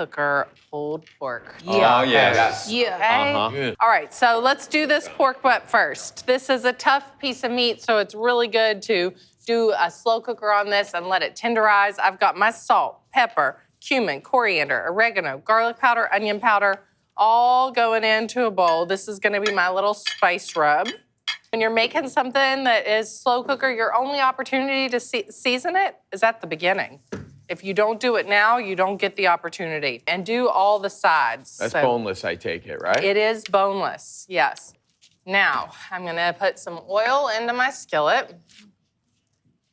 cooker pulled pork. Yeah. Oh, yes. Yeah. Okay. All right, so let's do this pork butt first. This is a tough piece of meat, so it's really good to do a slow cooker on this and let it tenderize. I've got my salt, pepper, cumin, coriander, oregano, garlic powder, onion powder, all going into a bowl. This is gonna be my little spice rub. When you're making something that is slow cooker, your only opportunity to season it is at the beginning. If you don't do it now, you don't get the opportunity. And do all the sides. That's boneless, I take it, right? It is boneless, yes. Now, I'm gonna put some oil into my skillet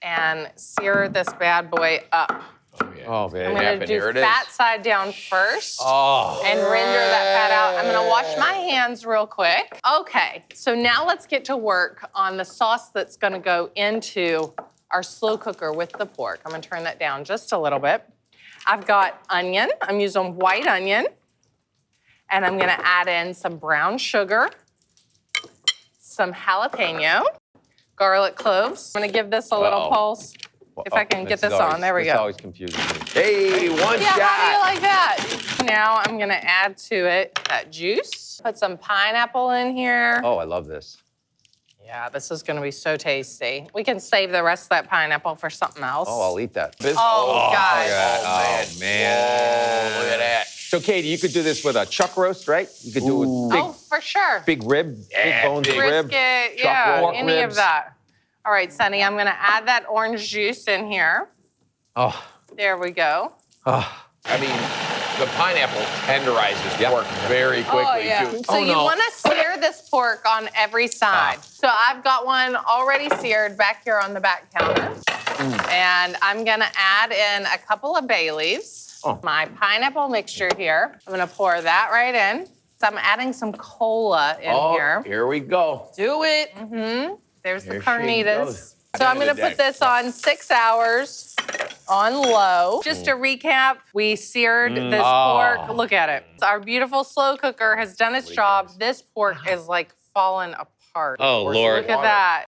and sear this bad boy up. Oh, yeah. Oh, man. I'm gonna do fat side down first and render that fat out. I'm gonna wash my hands real quick. Okay, so now let's get to work on the sauce that's gonna go into our slow cooker with the pork. I'm gonna turn that down just a little bit. I've got onion. I'm using white onion. And I'm gonna add in some brown sugar, some jalapeno, garlic cloves. I'm gonna give this a little pulse. If I can get this on, there we go. It's always confusing me. Hey, one shot. Yeah, how do you like that? Now I'm gonna add to it that juice. Put some pineapple in here. Oh, I love this. Yeah, this is gonna be so tasty. We can save the rest of that pineapple for something else. Oh, I'll eat that. Oh, God. Oh, man. Oh, look at that. So, Katie, you could do this with a chuck roast, right? You could do it with Oh, for sure. big rib, big bones of rib. Brisket, chuck yeah, pork any ribs. of that. All right, Sonny, I'm gonna add that orange juice in here. Oh. There we go. Oh. I mean, the pineapple tenderizes pork very quickly, too. So you wanna sear this pork on every side. So I've got one already seared back here on the back counter. And I'm gonna add in a couple of bay leaves. My pineapple mixture here. I'm gonna pour that right in. So I'm adding some cola in here. Here we go. Do it. There's Here the she carnitas. goes. So I'm gonna put this on 6 hours on low. Just to recap, we seared this pork. Look at it. Our beautiful slow cooker has done its job. This pork is like falling apart. Oh, Lord. Look at that.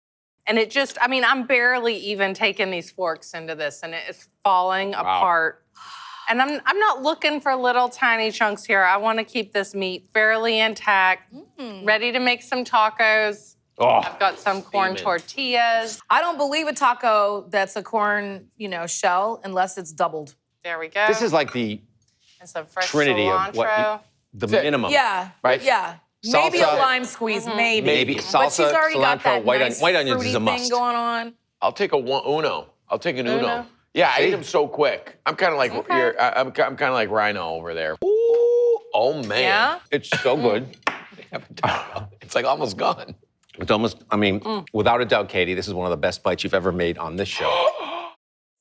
And it just, I mean, I'm barely even taking these forks into this and it is falling apart. And I'm not looking for little tiny chunks here. I wanna keep this meat fairly intact, ready to make some tacos. I've got some corn tortillas. I don't believe a taco that's a corn, shell unless it's doubled. There we go. This is like the and some fresh trinity cilantro. of what the minimum. Yeah. Right? Yeah. Maybe a lime squeeze, maybe. Maybe But salsa, she's already got cilantro, that nice white onions fruity is a thing must. going on. I'll take Uno. I'll take an Uno. Uno? Yeah, I eat them so quick. I'm kind of like I'm kind of like Rhino over there. Ooh, oh man. Yeah? It's so good. It's like almost gone. It's almost, without a doubt, Katie, this is one of the best bites you've ever made on this show.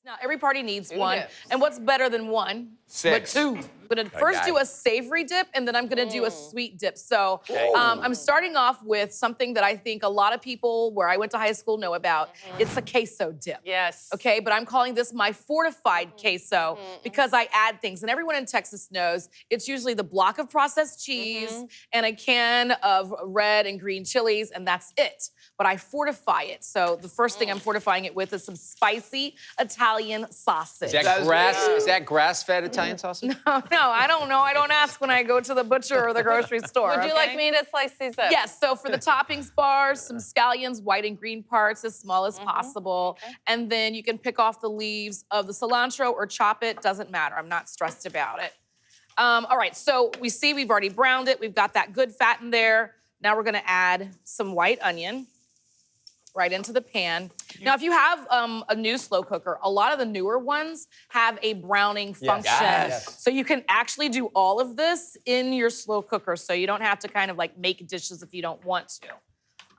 Now, every party needs one. And what's better than one? 6. But 2. I'm gonna first do a savory dip, and then I'm gonna do a sweet dip. So I'm starting off with something that I think a lot of people where I went to high school know about. It's a queso dip. Yes. Okay, but I'm calling this my fortified queso because I add things. And everyone in Texas knows it's usually the block of processed cheese and a can of red and green chilies, and that's it. But I fortify it. So the first thing I'm fortifying it with is some spicy Italian sausage. Is that grass-fed Italian sausage? No, I don't know. I don't ask when I go to the butcher or the grocery store. Would you like me to slice these up? Yes, so for the toppings bars, some scallions, white and green parts, as small as possible. And then you can pick off the leaves of the cilantro or chop it, doesn't matter. I'm not stressed about it. All right, so we've already browned it. We've got that good fat in there. Now we're gonna add some white onion right into the pan. Now, if you have a new slow cooker, a lot of the newer ones have a browning function. Yes. So you can actually do all of this in your slow cooker, so you don't have to kind of like make dishes if you don't want to.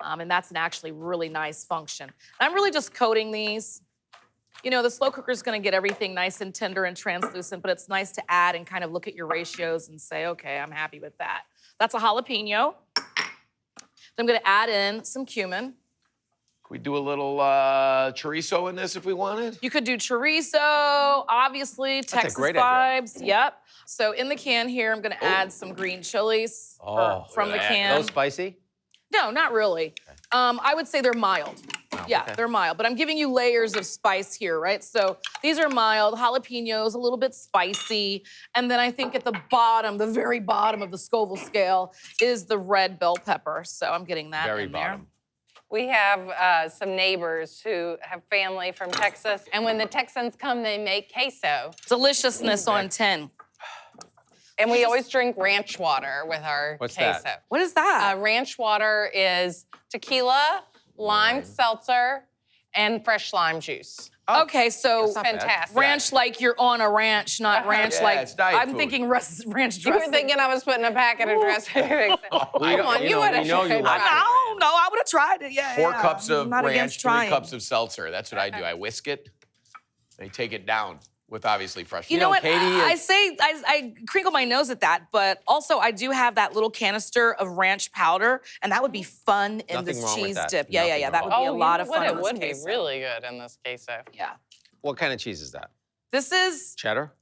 And that's an actually really nice function. And I'm really just coating these. The slow cooker's gonna get everything nice and tender and translucent, but it's nice to add and kind of look at your ratios and say, okay, I'm happy with that. That's a jalapeno. Then I'm gonna add in some cumin. We do a little chorizo in this if we wanted. You could do chorizo, obviously, Texas great vibes. Yep. So in the can here, I'm gonna add some green chilies from the can. Those spicy? No, not really. I would say they're mild. Yeah, okay. they're mild, but I'm giving you layers of spice here, right? So these are mild, jalapenos, a little bit spicy. And then I think at the bottom, the very bottom of the Scoville scale is the red bell pepper. So I'm getting that Very in there. bottom. We have some neighbors who have family from Texas, and when the Texans come, they make queso. Deliciousness on 10. And we always drink ranch water with our What's queso. that? What is that? Ranch water is tequila, lime seltzer, and fresh lime juice. Okay, so It's fantastic. ranch like you're on a ranch, not ranch Yeah, like it's diet I'm food. thinking ranch You dressing. were thinking I was putting a packet of dressing. Come on, you would have know you like No, I would have tried it. Yeah, 4 yeah. cups of I'm not ranch, against 3 trying. cups of seltzer. That's what I do. I whisk it. They take it down with obviously fresh. You know what? Katie, I crinkle my nose at that, but also I do have that little canister of ranch powder, and that would be fun in Nothing this wrong with cheese that. dip. Yeah, Nothing yeah. That wrong would with be a lot of fun. It in this would be queso. really good in this queso. Yeah. What kind of cheese is that? This is Cheddar?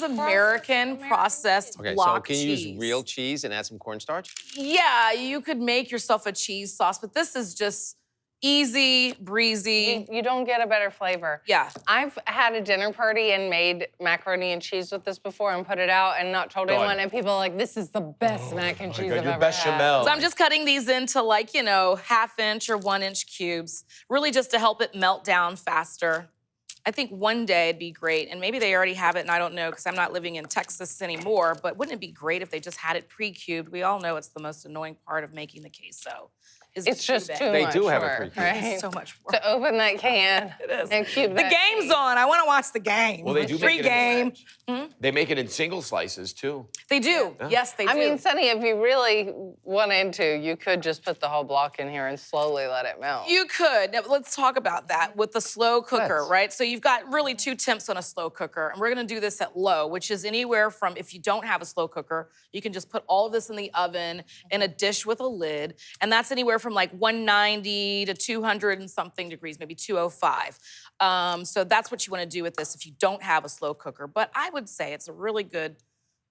American processed Okay, block so can you cheese. use real cheese and add some cornstarch? Yeah, you could make yourself a cheese sauce, but this is just easy, breezy. You don't get a better flavor. Yeah. I've had a dinner party and made macaroni and cheese with this before and put it out and not told anyone, and people are like, this is the best mac and cheese I've your ever bechamel. had. So I'm just cutting these into like, 1/2-inch or 1-inch cubes, really just to help it melt down faster. I think one day it'd be great, and maybe they already have it, and I don't know because I'm not living in Texas anymore, but wouldn't it be great if they just had it pre-cubed? We all know it's the most annoying part of making the queso. It's just too They much do have it work, pre-cubed. right? It's so much work. To open that can is. and cube The that game's cheese. on. I want to watch the game. Well, they do Free make it in game. They make it in single slices too. They do. Yes, they do. I mean, Sonny, if you really wanted to, you could just put the whole block in here and slowly let it melt. You could. Now, let's talk about that with the slow cooker, Let's. right? So you've got really 2 temps on a slow cooker, and we're gonna do this at low, which is anywhere from, if you don't have a slow cooker, you can just put all of this in the oven in a dish with a lid, and that's anywhere from like 190 to 200 and something degrees, maybe 205. So that's what you wanna do with this if you don't have a slow cooker. But I would say it's a really good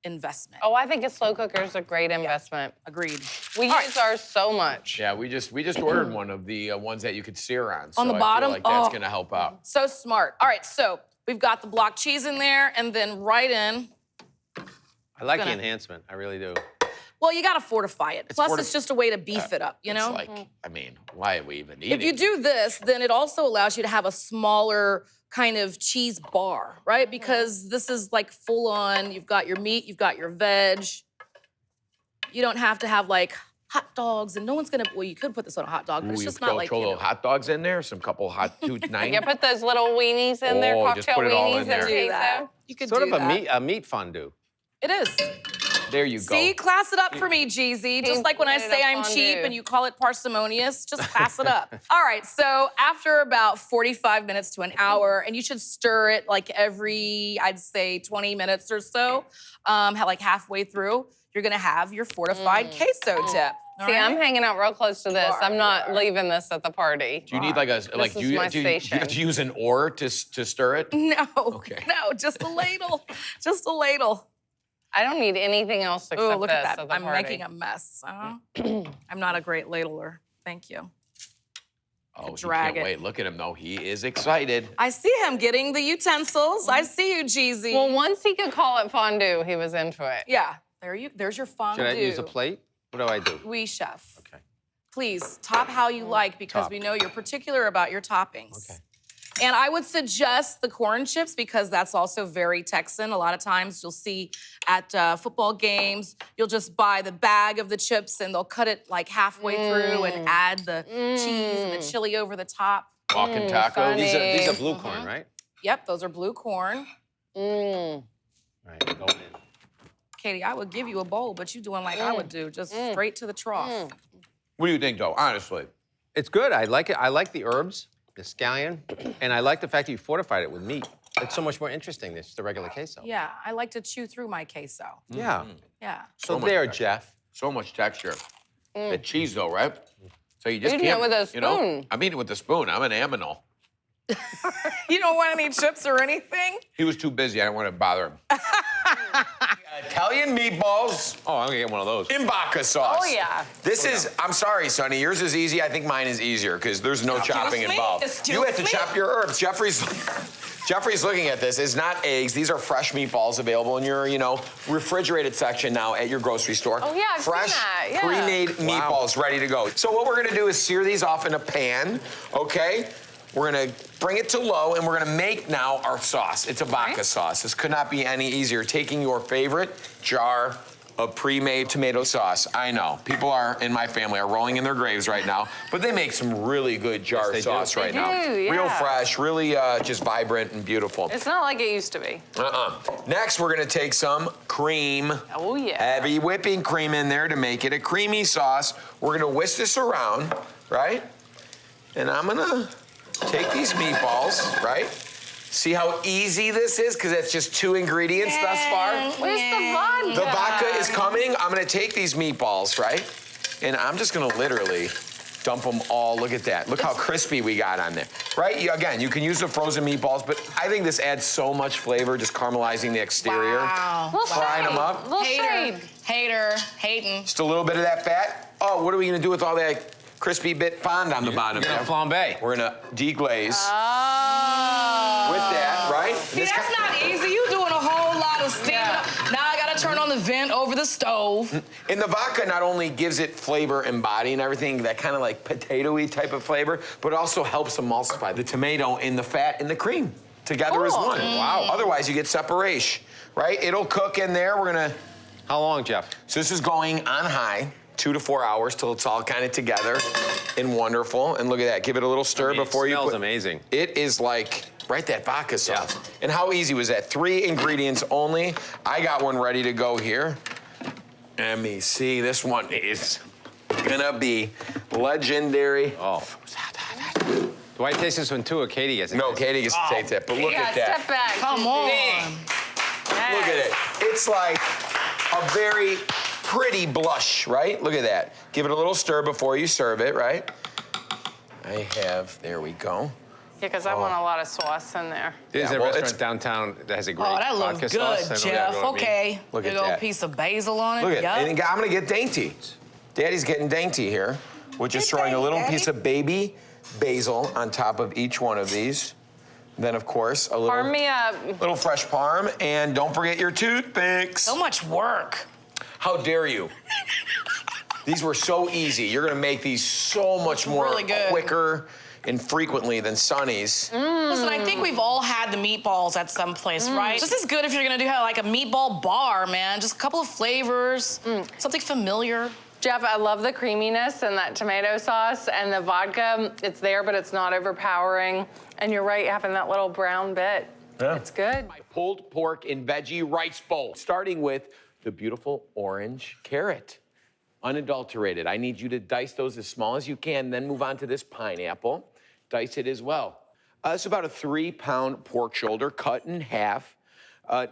investment. Oh, I think a slow cooker is a great investment. Agreed. We use ours so much. Yeah, we just ordered one of the ones that you could sear on. So On the I bottom? feel like that's Oh. gonna help out. So smart. All right, so we've got the block cheese in there, and then right in, I like the Gonna- enhancement. I really do. well, you gotta fortify it. Plus, it's fortif- just a way to beef it up, you know? It's like, I mean, why are we even eating? If you do this, then it also allows you to have a smaller kind of cheese bar, right? Because this is like full on, you've got your meat, you've got your veg. You don't have to have like hot dogs, and no one's gonna, well, you could put this on a hot dog, but Ooh, it's you just throw not like, little hot dogs in there, some couple hot 290. You put those little weenies in there, Oh, just cocktail put it all weenies in there. and do that. queso. You could Sort do of that. a meat fondue. It is. There you go. See, class it up for me, Jeezy. Just like when I put it say up I'm on cheap you. and you call it parsimonious, just class it up. All right, so after about 45 minutes to an hour, and you should stir it like every, I'd say 20 minutes or so, like halfway through, you're gonna have your fortified queso dip. All See, right? I'm hanging out real close to this. are, I'm you not are. leaving this at the party. Do you need like a like? This Do is you, my do you have station. to use an oar to stir it? No, Okay. no, just a ladle, just a ladle. I don't need anything else except Oh, look this at that. at the I'm party. making a mess. I'm not a great ladler. Thank you. Oh, he drag can't it. wait. Look at him though. He is excited. I see him getting the utensils. I see you, Jeezy. Well, once he could call it fondue, he was into it. Yeah, there's your fondue. Should I use a plate? What do I do? Oui, chef. Okay. Please, top how you like because Top. we know you're particular about your toppings. Okay. And I would suggest the corn chips because that's also very Texan. A lot of times you'll see at football games, you'll just buy the bag of the chips and they'll cut it like halfway through and add the cheese and the chili over the top. Walking tacos. funny. These are blue corn, right? Yep, those are blue corn. Mm. Right. Go in. Katie, I would give you a bowl, but you doing like I would do, just straight to the trough. What do you think though? Honestly. It's good. I like it. I like the herbs, the scallion, and I like the fact that you fortified it with meat. It's so much more interesting than just the regular queso. Yeah, I like to chew through my queso. Yeah. Yeah. So much there, texture. Jeff. So much texture. The cheese though, right? So you just Eating can't. it with a You know, spoon. I'm eating with a spoon. I'm an aminal. You don't want any chips or anything? He was too busy. I didn't want to bother him. Italian meatballs Oh, I'm gonna get one of those. in vodka sauce. Oh, yeah. This is, I'm sorry, Sonny, yours is easy. I think mine is easier because there's no chopping me. involved. Excuse You have to me. chop your herbs. Jeffrey's looking at this. It's not eggs. These are fresh meatballs available in your, refrigerated section now at your grocery store. Oh, yeah, I've seen fresh, that, yeah. pre-made meatballs ready to go. So what we're gonna do is sear these off in a pan, okay? We're gonna bring it to low and we're gonna make now our sauce. It's a vodka sauce. This could not be any easier. Taking your favorite jar of pre-made tomato sauce. I know, people in my family are rolling in their graves right now, but they make some really good jar Yes, they sauce do. right They now. do, yeah. Real fresh, really just vibrant and beautiful. It's not like it used to be. Next, we're gonna take some cream. Oh, yeah. Heavy whipping cream in there to make it a creamy sauce. We're gonna whisk this around, right? And I'm gonna take these meatballs, right? See how easy this is? Because it's just 2 ingredients thus far. Where's the vodka? The vodka is coming. I'm gonna take these meatballs, right? And I'm just gonna literally dump them all. Look at that. Look how crispy we got on there, right? Again, you can use the frozen meatballs, but I think this adds so much flavor, just caramelizing the exterior. Wow. Little Frying shade. them up. Little shade. Hating. Just a little bit of that fat. Oh, what are we gonna do with all that crispy bit fond on the bottom? You're gonna there? flambe. We're gonna deglaze Oh. with that, right? See, that's not easy. You doing a whole lot of steaming. Now I gotta turn on the vent over the stove. And the vodka not only gives it flavor and body and everything, that kind of like potato-y type of flavor, but also helps emulsify the tomato and the fat and the cream together as Cool. one. Wow. Otherwise, you get separation, right? It'll cook in there. We're gonna, How long, Jeff? so this is going on high, 2 to 4 hours till it's all kind of together and wonderful. And look at that, give it a little stir before you put. It smells amazing. It is like, right, that vodka sauce. Yeah. And how easy was that? 3 ingredients only. I got one ready to go here. Let me see, this one is gonna be legendary. Oh. Do I taste this one too, or Katie gets it? No, Katie gets to taste that, but look Yeah, at that. step back. Come on. Look at it. It's like a very pretty blush, right? Look at that. Give it a little stir before you serve it, right? There we go. Yeah, because I want a lot of sauce in there. There's Yeah, a well, restaurant it's- downtown that has a great Oh, that looks vodka good, sauce. I don't know Jeff. what I mean. Okay. Look at Big old that. piece of basil on it. Look at Yup. it. And I'm gonna get dainty. Daddy's getting dainty here. We're just throwing a little Daddy. piece of baby basil on top of each one of these. Then, of course, a Farm me up. little fresh parm. And don't forget your toothpicks. So much work. How dare you? These were so easy. You're gonna make these so much more Really good. quicker and frequently than Sonny's. Listen, I think we've all had the meatballs at some place, right? This is good if you're gonna do like a meatball bar, man. Just a couple of flavors, something familiar. Jeff, I love the creaminess and that tomato sauce and the vodka. It's there, but it's not overpowering. And you're right, having that little brown bit. Yeah. It's good. My pulled pork and veggie rice bowl, starting with the beautiful orange carrot. Unadulterated. I need you to dice those as small as you can, then move on to this pineapple. Dice it as well. It's about a 3-pound pork shoulder cut in half.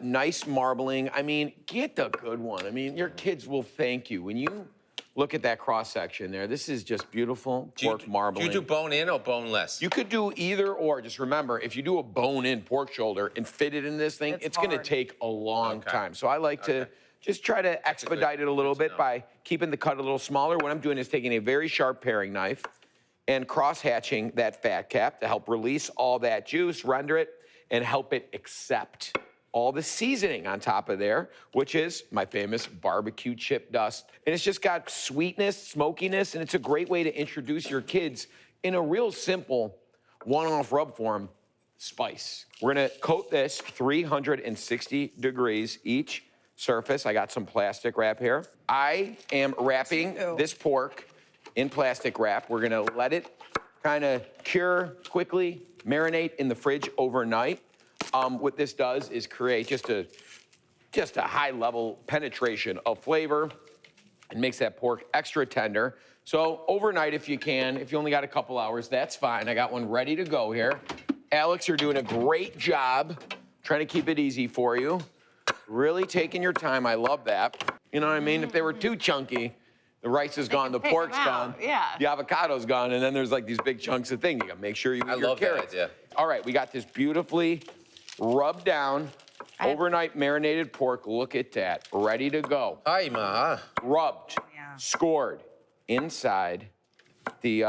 Nice marbling. I mean, get the good one. I mean, your kids will thank you. When you look at that cross section there, this is just beautiful pork marbling. Do you do bone in or boneless? You could do either or. Just remember, if you do a bone-in pork shoulder and fit it in this thing, it's gonna hard. take a long Okay. time. So I like to just try to expedite it a little bit by keeping the cut a little smaller. What I'm doing is taking a very sharp paring knife and cross-hatching that fat cap to help release all that juice, render it, and help it accept all the seasoning on top of there, which is my famous barbecue chip dust. And it's just got sweetness, smokiness, and it's a great way to introduce your kids in a real simple one-off rub form, spice. We're gonna coat this 360 degrees each surface. I got some plastic wrap here. I am wrapping this pork in plastic wrap. We're gonna let it kind of cure quickly, marinate in the fridge overnight. What this does is create just a high level penetration of flavor and makes that pork extra tender. So overnight if you can, if you only got a couple hours, that's fine. I got one ready to go here. Alex, you're doing a great job trying to keep it easy for you. Really taking your time, I love that. You know what I mean? If they were too chunky, the rice is gone, the pick pork's them gone, out, yeah. the avocado's gone, and then there's like these big chunks of thing. You gotta make sure you eat I your love that carrots. idea. All right, we got this beautifully rubbed down Overnight marinated pork, look at that, ready to go. Ay, ma. Rubbed, scored inside the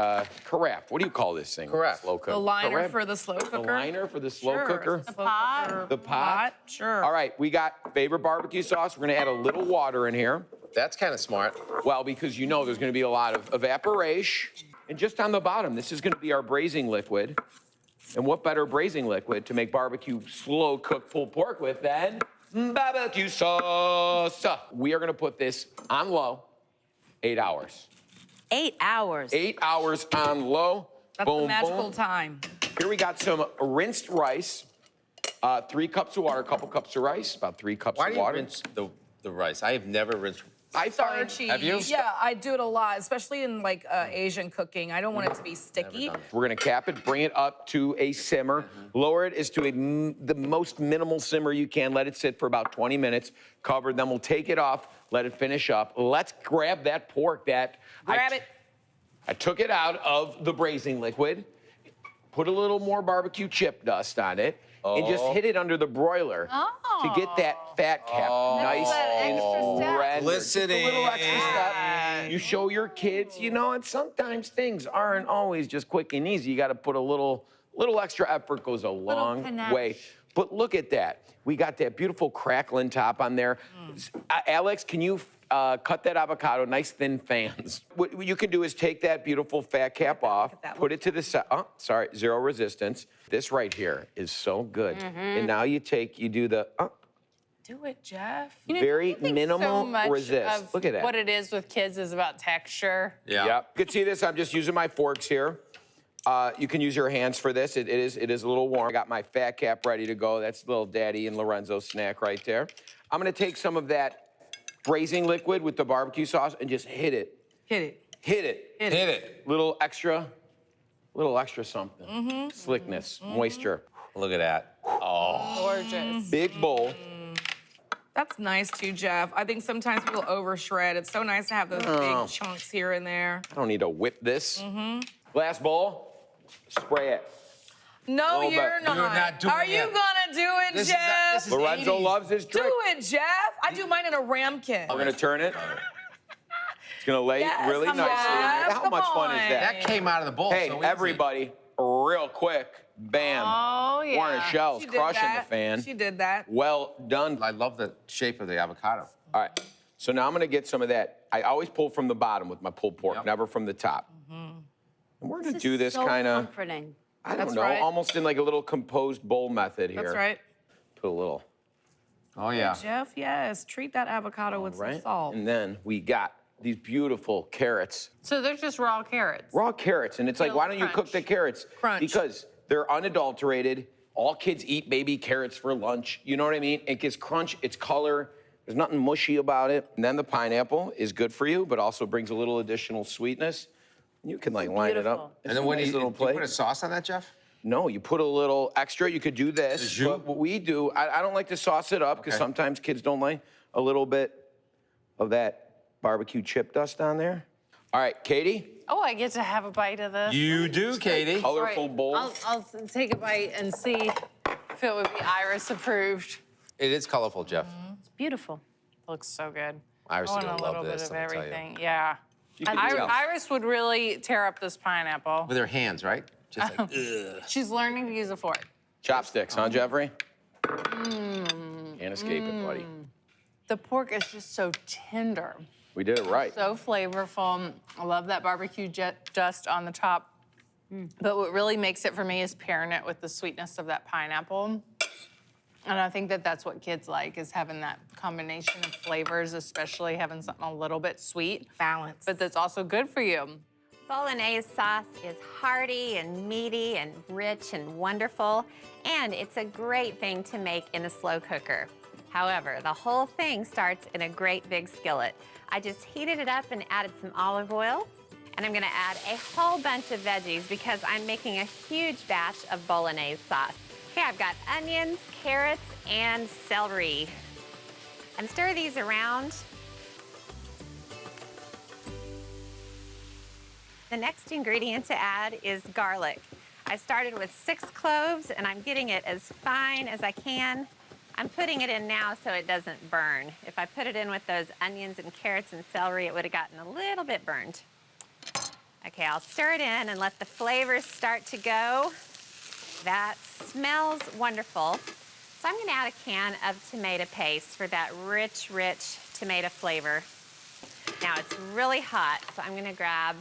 carafe. What do you call this thing? Carafe. Slow cook. The liner Carafe? for the slow cooker. The liner for the slow Sure. cooker? The pot. The pot? Sure. All right, we got favorite barbecue sauce. We're gonna add a little water in here. That's kind of smart. Well, because you know there's gonna be a lot of evaporation. And just on the bottom, this is gonna be our braising liquid. And what better braising liquid to make barbecue slow cooked pulled pork with than barbecue sauce? We are gonna put this on low, 8 hours. 8 hours. 8 hours on low. That's Boom, the magical boom. time. Here we got some rinsed rice, 3 cups of water, a couple cups of rice, about 3 cups Why of do you water. rinse the rice? I have never rinsed. I find Starchy. Have you? Yeah, I do it a lot, especially in like Asian cooking. I don't want it to be sticky. done we're gonna cap it, bring it up to a simmer, lower it as to the most minimal simmer you can. Let it sit for about 20 minutes, covered. Then we'll take it off, let it finish up. Let's grab that pork that Grab it. I took it out of the braising liquid, put a little more barbecue chip dust on it, and just hit it under the broiler to get that fat cap nice that and extra step. rendered. Listening. Just a little extra step. You show your kids, you know, and sometimes things aren't always just quick and easy. You got to put a little extra effort goes a long panache. way. But look at that. We got that beautiful crackling top on there. Alex, can you cut that avocado, nice thin fans? What you can do is take that beautiful fat cap off, that put it to the side. Oh, sorry, zero resistance. This right here is so good. And now you do the Do it, Jeff. You know, very I think minimal so much resist. of Look at that. What it is with kids is about texture. Yeah. Yep. You can see this. I'm just using my forks here. You can use your hands for this. It is a little warm. I got my fat cap ready to go. That's little Daddy and Lorenzo's snack right there. I'm gonna take some of that braising liquid with the barbecue sauce and just hit it. Hit it. Hit it. Hit it. Little extra something. Slickness, moisture. Look at that. Oh. Gorgeous. Big bowl. That's nice too, Jeff. I think sometimes people over shred. It's so nice to have those big chunks here and there. I don't need to whip this. Glass bowl. Spray it. No, Oh, you're but not. you're not doing Are you it. gonna do it, This is- Jeff? this is Lorenzo 80s. loves his trick. Do it, Jeff. I do mine in a ramekin. We're gonna turn it. It's gonna lay Yes, really come nicely. in there. on, How come much fun is on. that? That came out of the bowl. Hey, so easy. everybody, real quick, bam. Oh, yeah. Guarnaschelli's She did crushing that. the fan. She did that. Well done. I love the shape of the avocado. All right, so now I'm gonna get some of that. I always pull from the bottom with my pulled pork, Yep. never from the top. And we're gonna This do is this so kind of, comforting. I don't That's know, right. almost in like a little composed bowl method here. That's right. Put a little, Oh, yeah. Jeff, yes. Treat that avocado with some right? salt. And then we got these beautiful carrots. So they're just raw carrots. Raw carrots, and it's like, Feel why the don't you cook crunch. the carrots? Crunch. Because they're unadulterated. All kids eat baby carrots for lunch. You know what I mean? It gets crunch, it's color. There's nothing mushy about it. And then the pineapple is good for you, but also brings a little additional sweetness. You can like line it beautiful. up. And then what do you, little do you plate. put a sauce on that, Jeff? No, you put a little extra. You could do this. Jus? But what we do, I don't like to sauce it up because Okay. sometimes kids don't like a little bit of that barbecue chip dust on there. All right, Katie, Oh, I get to have a bite of this. You do, Katie. colorful bowl. I'll take a bite and see if it would be Iris approved. It is colorful, Jeff. It's beautiful. Looks so good. Iris is I want gonna a love little this, bit of let me tell you. everything. Yeah. can tell. Iris would really tear up this pineapple. With her hands, right? Just like, ugh. She's learning to use a fork. Chopsticks, huh, Jeffrey? Can't escape it, buddy. The pork is just so tender, We did it right. so flavorful. I love that barbecue dust on the top. But what really makes it for me is pairing it with the sweetness of that pineapple. And I think that that's what kids like, is having that combination of flavors, especially having something a little bit sweet, Balance. but that's also good for you. Bolognese sauce is hearty and meaty and rich and wonderful, and it's a great thing to make in a slow cooker. However, the whole thing starts in a great big skillet. I just heated it up and added some olive oil, and I'm gonna add a whole bunch of veggies because I'm making a huge batch of Bolognese sauce. Okay, I've got onions, carrots, and celery. And stir these around. The next ingredient to add is garlic. I started with 6 cloves and I'm getting it as fine as I can. I'm putting it in now so it doesn't burn. If I put it in with those onions and carrots and celery, it would have gotten a little bit burned. Okay, I'll stir it in and let the flavors start to go. That smells wonderful. So I'm gonna add a can of tomato paste for that rich, rich tomato flavor. Now it's really hot, so I'm gonna grab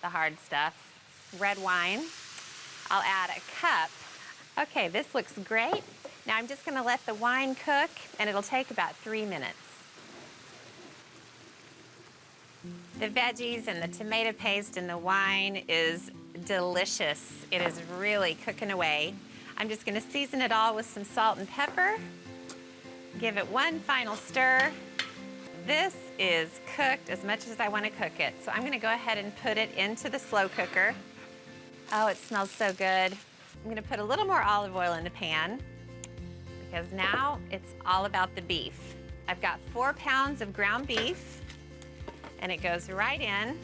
the hard stuff. Red wine. I'll add a cup. Okay, this looks great. Now I'm just gonna let the wine cook, and it'll take about 3 minutes. The veggies and the tomato paste and the wine is delicious. It is really cooking away. I'm just gonna season it all with some salt and pepper. Give it one final stir. This is cooked as much as I wanna cook it. So I'm gonna go ahead and put it into the slow cooker. Oh, it smells so good. I'm gonna put a little more olive oil in the pan because now it's all about the beef. I've got 4 pounds of ground beef, and it goes right in.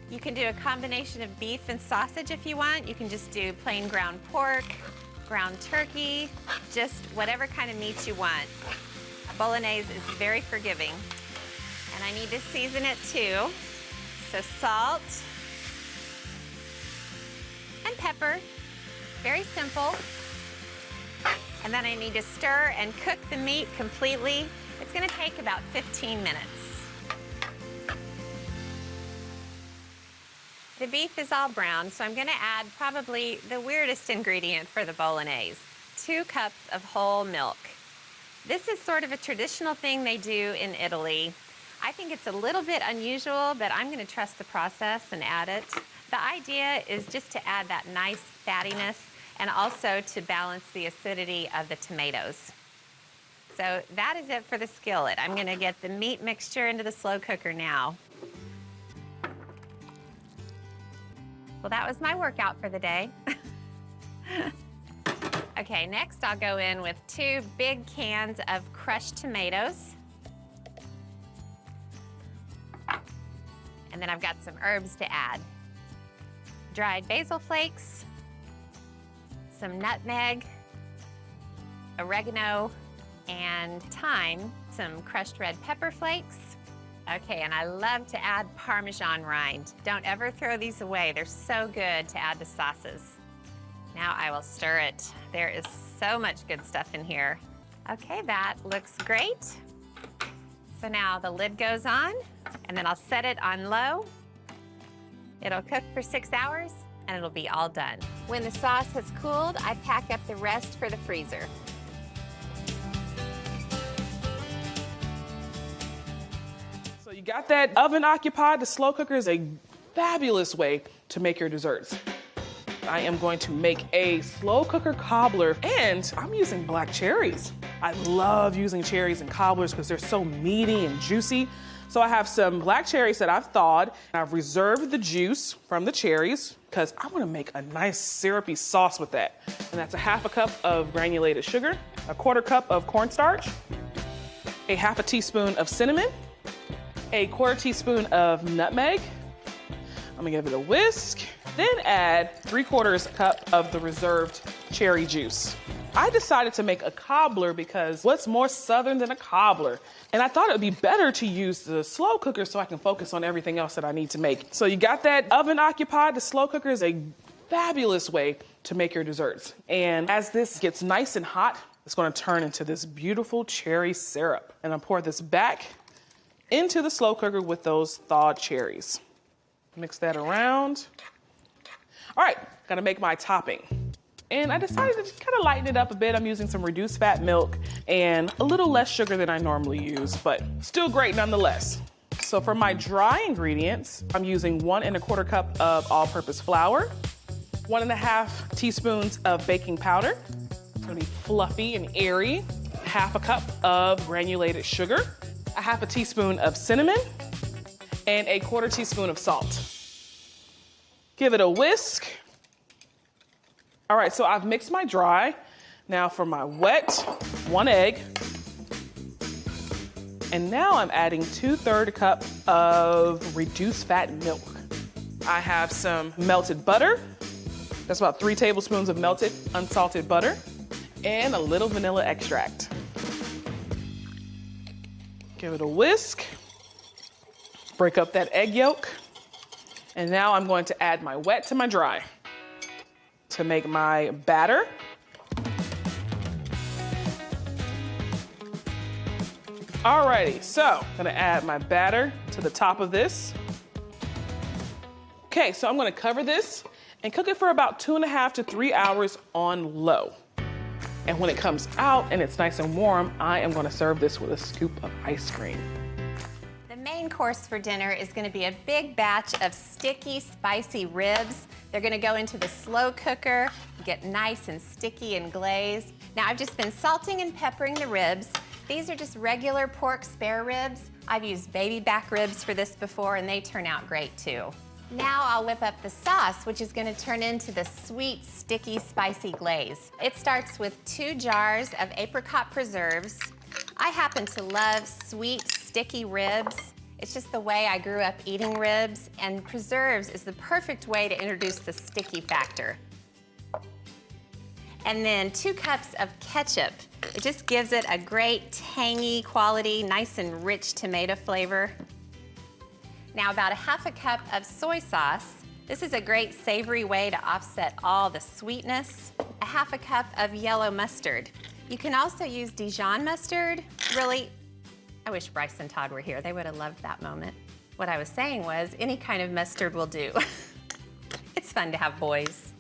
You can do a combination of beef and sausage if you want. You can just do plain ground pork, ground turkey, just whatever kind of meat you want. Bolognese is very forgiving. And I need to season it too. So salt and pepper, very simple. And then I need to stir and cook the meat completely. It's gonna take about 15 minutes. The beef is all brown, so I'm gonna add probably the weirdest ingredient for the Bolognese, 2 cups of whole milk. This is sort of a traditional thing they do in Italy. I think it's a little bit unusual, but I'm gonna trust the process and add it. The idea is just to add that nice fattiness and also to balance the acidity of the tomatoes. So that is it for the skillet. I'm gonna get the meat mixture into the slow cooker now. Well, that was my workout for the day. Okay, next I'll go in with 2 big cans of crushed tomatoes. And then I've got some herbs to add. Dried basil flakes, some nutmeg, oregano, and thyme, some crushed red pepper flakes. Okay, and I love to add Parmesan rind. Don't ever throw these away. They're so good to add to sauces. Now I will stir it. There is so much good stuff in here. Okay, that looks great. So now the lid goes on, and then I'll set it on low. It'll cook for 6 hours, and it'll be all done. When the sauce has cooled, I pack up the rest for the freezer. So you got that oven occupied. The slow cooker is a fabulous way to make your desserts. I am going to make a slow cooker cobbler, and I'm using black cherries. I love using cherries in cobblers because they're so meaty and juicy. So I have some black cherries that I've thawed. I've reserved the juice from the cherries because I want to make a nice syrupy sauce with that. And that's a 1/2 cup of granulated sugar, a 1/4 cup of cornstarch, a 1/2 teaspoon of cinnamon, a 1/4 teaspoon of nutmeg. I'm gonna give it a whisk, then add 3/4 cup of the reserved cherry juice. I decided to make a cobbler because what's more southern than a cobbler? And I thought it would be better to use the slow cooker so I can focus on everything else that I need to make. So you got that oven occupied. The slow cooker is a fabulous way to make your desserts. And as this gets nice and hot, it's gonna turn into this beautiful cherry syrup. And I'll pour this back into the slow cooker with those thawed cherries. Mix that around. All right, gonna make my topping. And I decided to just kind of lighten it up a bit. I'm using some reduced fat milk and a little less sugar than I normally use, but still great nonetheless. So for my dry ingredients, I'm using 1 1/4 cup of all-purpose flour, 1 1/2 teaspoons of baking powder. It's gonna be fluffy and airy. 1/2 cup of granulated sugar, a 1/2 teaspoon of cinnamon, and a 1/4 teaspoon of salt. Give it a whisk. All right, so I've mixed my dry. Now for my wet, 1 egg. And now I'm adding 2/3 cup of reduced fat milk. I have some melted butter. That's about 3 tablespoons of melted unsalted butter. and a little vanilla extract. Give it a whisk. Break up that egg yolk. And now I'm going to add my wet to my dry to make my batter. Alrighty, so I'm gonna add my batter to the top of this. Okay, so I'm gonna cover this and cook it for about 2.5 to 3 hours on low. And when it comes out and it's nice and warm, I am gonna serve this with a scoop of ice cream. The main course for dinner is gonna be a big batch of sticky, spicy ribs. They're gonna go into the slow cooker, get nice and sticky and glazed. Now I've just been salting and peppering the ribs. These are just regular pork spare ribs. I've used baby back ribs for this before and they turn out great too. Now I'll whip up the sauce, which is gonna turn into the sweet, sticky, spicy glaze. It starts with 2 jars of apricot preserves. I happen to love sweet, sticky ribs. It's just the way I grew up eating ribs, and preserves is the perfect way to introduce the sticky factor. And then 2 cups of ketchup. It just gives it a great tangy quality, nice and rich tomato flavor. Now about a 1/2 cup of soy sauce. This is a great savory way to offset all the sweetness. A 1/2 cup of yellow mustard. You can also use Dijon mustard. Really, I wish Bryce and Todd were here. They would have loved that moment. What I was saying was any kind of mustard will do. It's fun to have boys.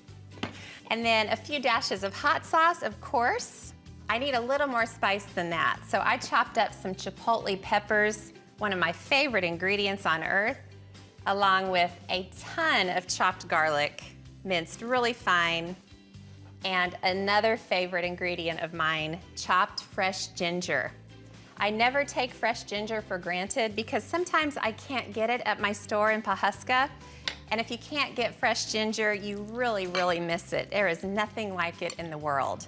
And then a few dashes of hot sauce, of course. I need a little more spice than that. So I chopped up some chipotle peppers, one of my favorite ingredients on earth, along with a ton of chopped garlic, minced really fine, and another favorite ingredient of mine, chopped fresh ginger. I never take fresh ginger for granted because sometimes I can't get it at my store in Pawhuska. And if you can't get fresh ginger, you really, really miss it. There is nothing like it in the world.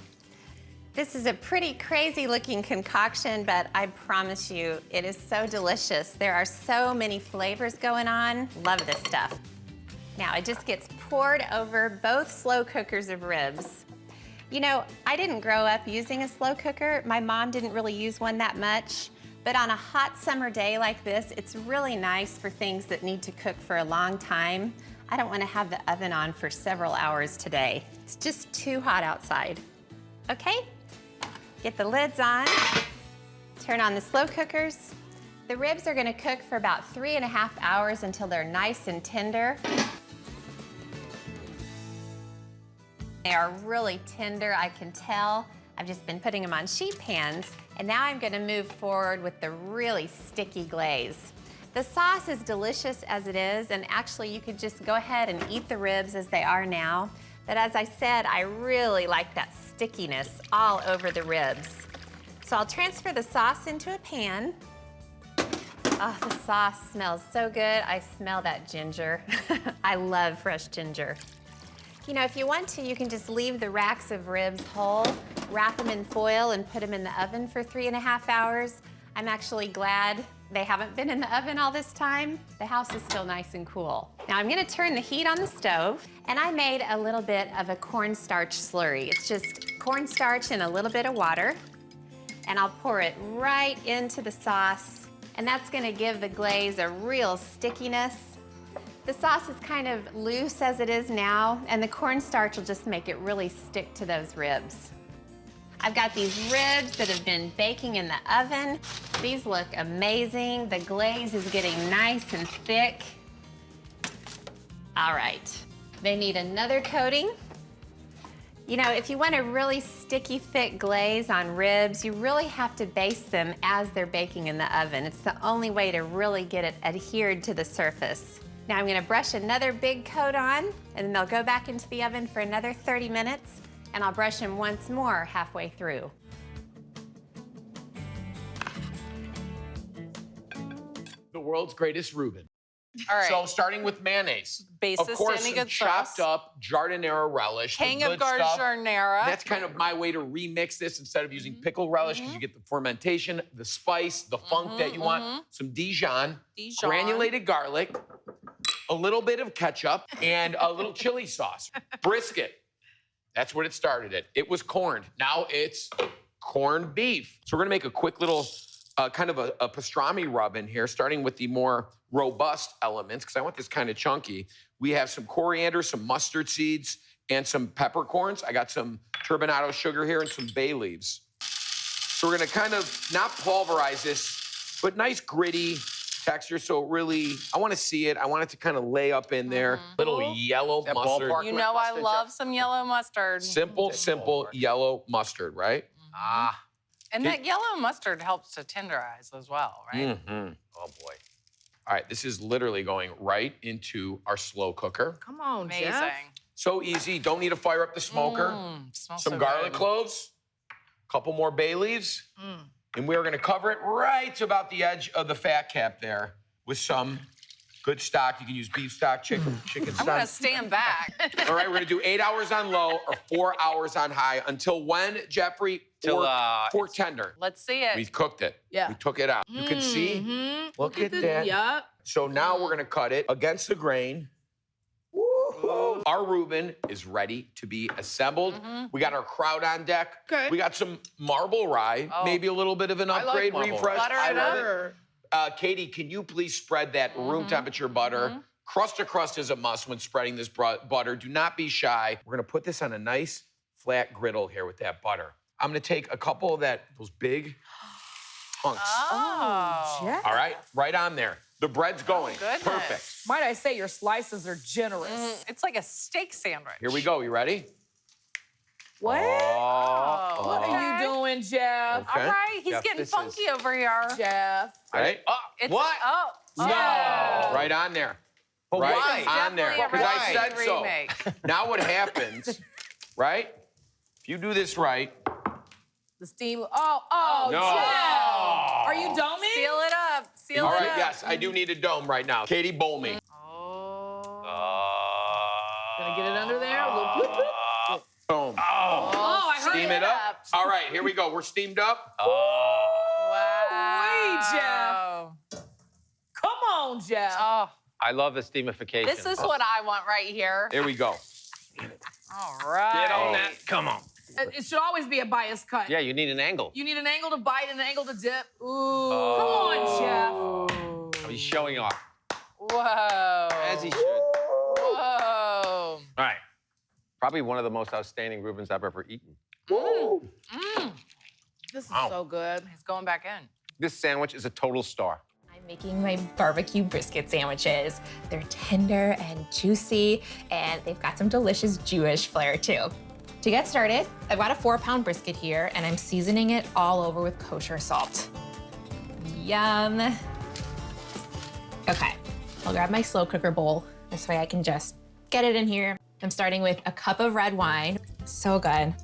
This is a pretty crazy looking concoction, but I promise you, it is so delicious. There are so many flavors going on. Love this stuff. Now it just gets poured over both slow cookers of ribs. You know, I didn't grow up using a slow cooker. My mom didn't really use one that much. But on a hot summer day like this, it's really nice for things that need to cook for a long time. I don't want to have the oven on for several hours today. It's just too hot outside. Okay, get the lids on, turn on the slow cookers. The ribs are going to cook for about 3.5 hours until they're nice and tender. They are really tender, I can tell. I've just been putting them on sheet pans, and now I'm gonna move forward with the really sticky glaze. The sauce is delicious as it is, and actually you could just go ahead and eat the ribs as they are now. But as I said, I really like that stickiness all over the ribs. So I'll transfer the sauce into a pan. Oh, the sauce smells so good. I smell that ginger. I love fresh ginger. You know, if you want to, you can just leave the racks of ribs whole, wrap them in foil, and put them in the oven for 3.5 hours. I'm actually glad they haven't been in the oven all this time. The house is still nice and cool. Now I'm gonna turn the heat on the stove, and I made a little bit of a cornstarch slurry. It's just cornstarch and a little bit of water, and I'll pour it right into the sauce, and that's gonna give the glaze a real stickiness. The sauce is kind of loose as it is now, and the cornstarch will just make it really stick to those ribs. I've got these ribs that have been baking in the oven. These look amazing. The glaze is getting nice and thick. All right, they need another coating. You know, if you want a really sticky, thick glaze on ribs, you really have to baste them as they're baking in the oven. It's the only way to really get it adhered to the surface. Now I'm gonna brush another big coat on, and then they'll go back into the oven for another 30 minutes, and I'll brush them once more halfway through. The world's greatest Reuben. All right. So starting with mayonnaise. Basis of course, to any good chopped sauce. up giardiniera relish. the King of good stuff. Giardiniera. That's kind of my way to remix this instead of using pickle relish, because you get the fermentation, the spice, the funk that you want. Some Dijon, granulated garlic, a little bit of ketchup, and a little chili sauce. Brisket. That's what it started at. It was corned. Now it's corned beef. So we're gonna make a quick little kind of a pastrami rub in here, starting with the more robust elements, because I want this kind of chunky. We have some coriander, some mustard seeds, and some peppercorns. I got some turbinado sugar here and some bay leaves. So we're gonna kind of not pulverize this, but nice gritty texture. So really, I wanna see it. I want it to kind of lay up in there. Little yellow That mustard. ballpark You know I love some yellow mustard. Simple yellow mustard, right? Ah. And that yellow mustard helps to tenderize as well, right? Mm-hmm. Oh, boy. All right, this is literally going right into our slow cooker. Come on, Amazing. Jeff. So easy, don't need to fire up the smoker. Smells Some so garlic good. cloves, a couple more bay leaves, and we're gonna cover it right to about the edge of the fat cap there with some good stock. You can use beef stock, chicken I'm stock. gonna stand back. All right, we're gonna do 8 hours on low or 4 hours on high until when, Jeffrey? Till, Fork tender. Let's see it. We've cooked it. Yeah. We took it out. You can see. Mhm. Look at that. Yup. So now we're gonna cut it against the grain. Woo-hoo. Our Reuben is ready to be assembled. We got our kraut on deck. Okay. We got some marble rye, Oh. maybe a little bit of an I like upgrade, marble refresh. rye. Butter I it love up. it. Katie, can you please spread that room temperature butter? Crust to crust is a must when spreading this butter. Do not be shy. We're gonna put this on a nice flat griddle here with that butter. I'm gonna take a couple of those big hunks. Oh. Jeff. All right, right on there. The bread's going. goodness. Perfect. Might I say your slices are generous. It's like a steak sandwich. Here we go. You ready? What? Oh. What are you doing, Jeff? Okay. All right, he's Jeff, getting this funky over here. Jeff. All right. It's, What? Oh. No. Oh. Right on there. But Right why? on there. Definitely a Because I recipe said so. remake. Now what happens, right? If you do this right. The steam. Oh, No. Jeff. Are you doming? Seal it up. Seal All it right, up. yes, I do need a dome right now. Katie, bowl me. Oh. Gonna get it under there. A little whoop, whoop. Boom. Oh, I heard Steam it up. All right, here we go. We're steamed up. Wow. Jeff. Come on, Jeff. Oh, I love the steamification. this is what I want right here. Here we go. All right. Get on that. Come on. It should always be a biased cut. Yeah, you need an angle. You need an angle to bite and an angle to dip. Ooh. Come on, Jeff. He's showing off, Whoa. as he should. Whoa. All right. Probably one of the most outstanding Reubens I've ever eaten. This is Wow. so good. He's going back in. This sandwich is a total star. I'm making my barbecue brisket sandwiches. They're tender and juicy, and they've got some delicious Jewish flair too. To get started, I've got a 4-pound brisket here, and I'm seasoning it all over with kosher salt. Yum. Okay, I'll grab my slow cooker bowl. This way I can just get it in here. I'm starting with a cup of red wine. So good.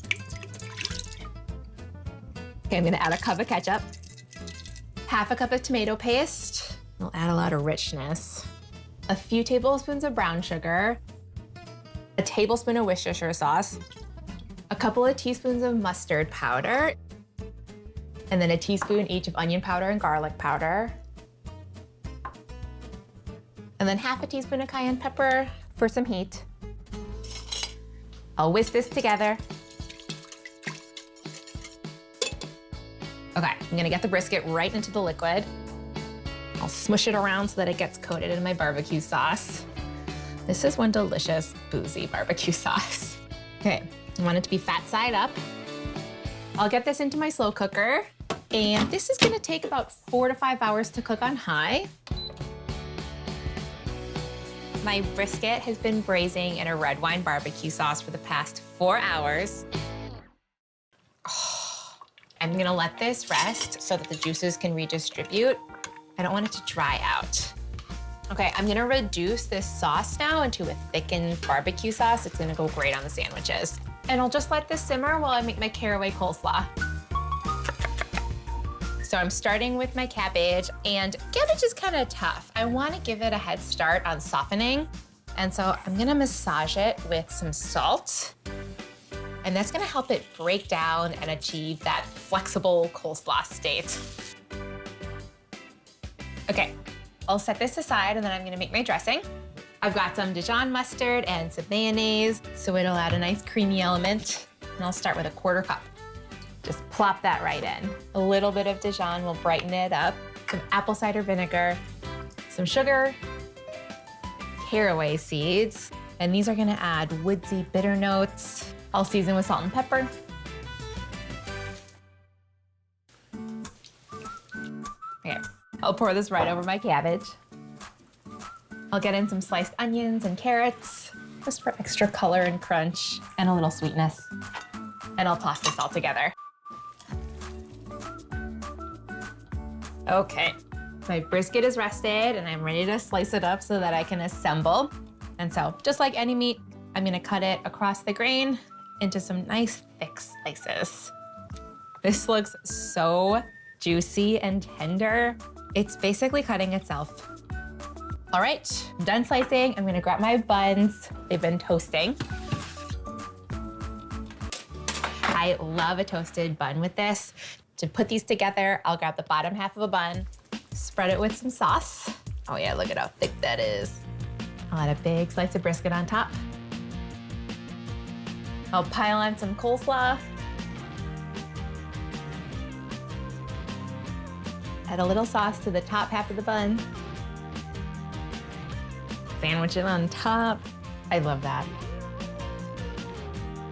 Okay, I'm gonna add a cup of ketchup. Half a cup of tomato paste. It'll add a lot of richness. A few tablespoons of brown sugar. A tablespoon of Worcestershire sauce. A couple of teaspoons of mustard powder. And then a teaspoon each of onion powder and garlic powder. And then half a teaspoon of cayenne pepper for some heat. I'll whisk this together. Okay, I'm gonna get the brisket right into the liquid. I'll smush it around so that it gets coated in my barbecue sauce. This is one delicious, boozy barbecue sauce. Okay, I want it to be fat side up. I'll get this into my slow cooker, and this is gonna take about 4 to 5 hours to cook on high. My brisket has been braising in a red wine barbecue sauce for the past 4 hours. I'm gonna let this rest so that the juices can redistribute. I don't want it to dry out. Okay, I'm gonna reduce this sauce now into a thickened barbecue sauce. It's gonna go great on the sandwiches. And I'll just let this simmer while I make my caraway coleslaw. So I'm starting with my cabbage, and cabbage is kind of tough. I wanna give it a head start on softening. And so I'm gonna massage it with some salt. And that's gonna help it break down and achieve that flexible coleslaw state. Okay, I'll set this aside and then I'm gonna make my dressing. I've got some Dijon mustard and some mayonnaise, so it'll add a nice creamy element. And I'll start with a 1/4 cup. Just plop that right in. A little bit of Dijon will brighten it up. Some apple cider vinegar, some sugar, caraway seeds, and these are gonna add woodsy bitter notes. I'll season with salt and pepper. Okay, I'll pour this right over my cabbage. I'll get in some sliced onions and carrots, just for extra color and crunch and a little sweetness. And I'll toss this all together. Okay, my brisket is rested and I'm ready to slice it up so that I can assemble. And so, just like any meat, I'm gonna cut it across the grain into some nice thick slices. This looks so juicy and tender. It's basically cutting itself. All right, I'm done slicing. I'm gonna grab my buns. They've been toasting. I love a toasted bun with this. To put these together, I'll grab the bottom half of a bun, spread it with some sauce. Oh yeah, look at how thick that is. I'll add a big slice of brisket on top. I'll pile on some coleslaw. Add a little sauce to the top half of the bun. Sandwich it on top. I love that.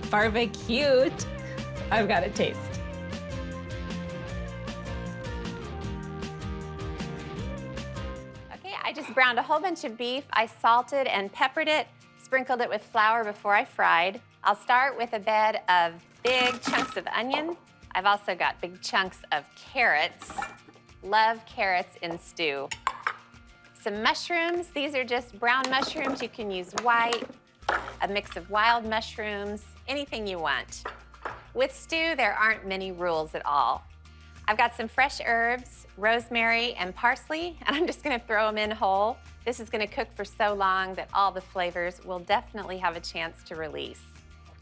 Barbecue. I've got to taste. Okay, I just browned a whole bunch of beef. I salted and peppered it, sprinkled it with flour before I fried. I'll start with a bed of big chunks of onion. I've also got big chunks of carrots. Love carrots in stew. Some mushrooms. These are just brown mushrooms. You can use white, a mix of wild mushrooms, anything you want. With stew, there aren't many rules at all. I've got some fresh herbs, rosemary and parsley, and I'm just gonna throw them in whole. This is gonna cook for so long that all the flavors will definitely have a chance to release.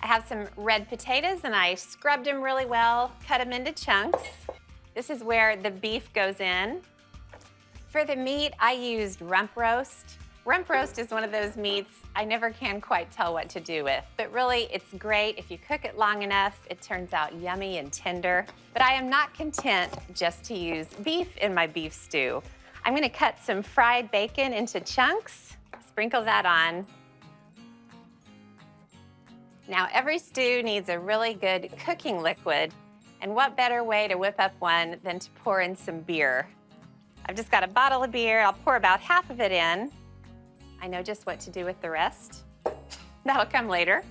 I have some red potatoes and I scrubbed them really well, cut them into chunks. This is where the beef goes in. For the meat, I used rump roast. Rump roast is one of those meats I never can quite tell what to do with, but really it's great. If you cook it long enough, it turns out yummy and tender. But I am not content just to use beef in my beef stew. I'm gonna cut some fried bacon into chunks, sprinkle that on. Now every stew needs a really good cooking liquid, and what better way to whip up one than to pour in some beer? I've just got a bottle of beer. I'll pour about half of it in. I know just what to do with the rest. That'll come later.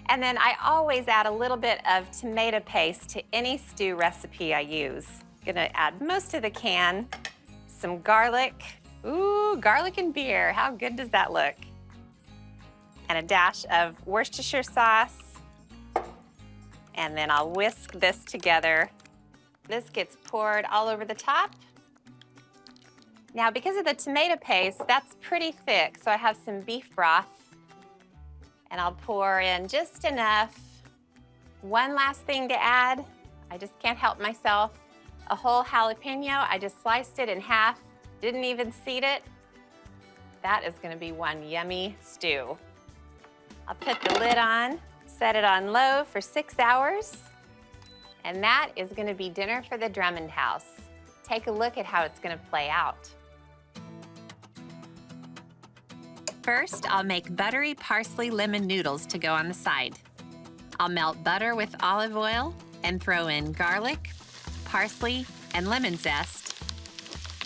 And then I always add a little bit of tomato paste to any stew recipe I use. Gonna add most of the can, some garlic. Ooh, garlic and beer, how good does that look? And a dash of Worcestershire sauce. And then I'll whisk this together. This gets poured all over the top. Now, because of the tomato paste, that's pretty thick, so I have some beef broth. And I'll pour in just enough. One last thing to add, I just can't help myself. A whole jalapeno, I just sliced it in half, didn't even seed it. That is gonna be one yummy stew. I'll put the lid on, set it on low for 6 hours, and that is gonna be dinner for the Drummond house. Take a look at how it's gonna play out. First, I'll make buttery parsley lemon noodles to go on the side. I'll melt butter with olive oil and throw in garlic, parsley, and lemon zest.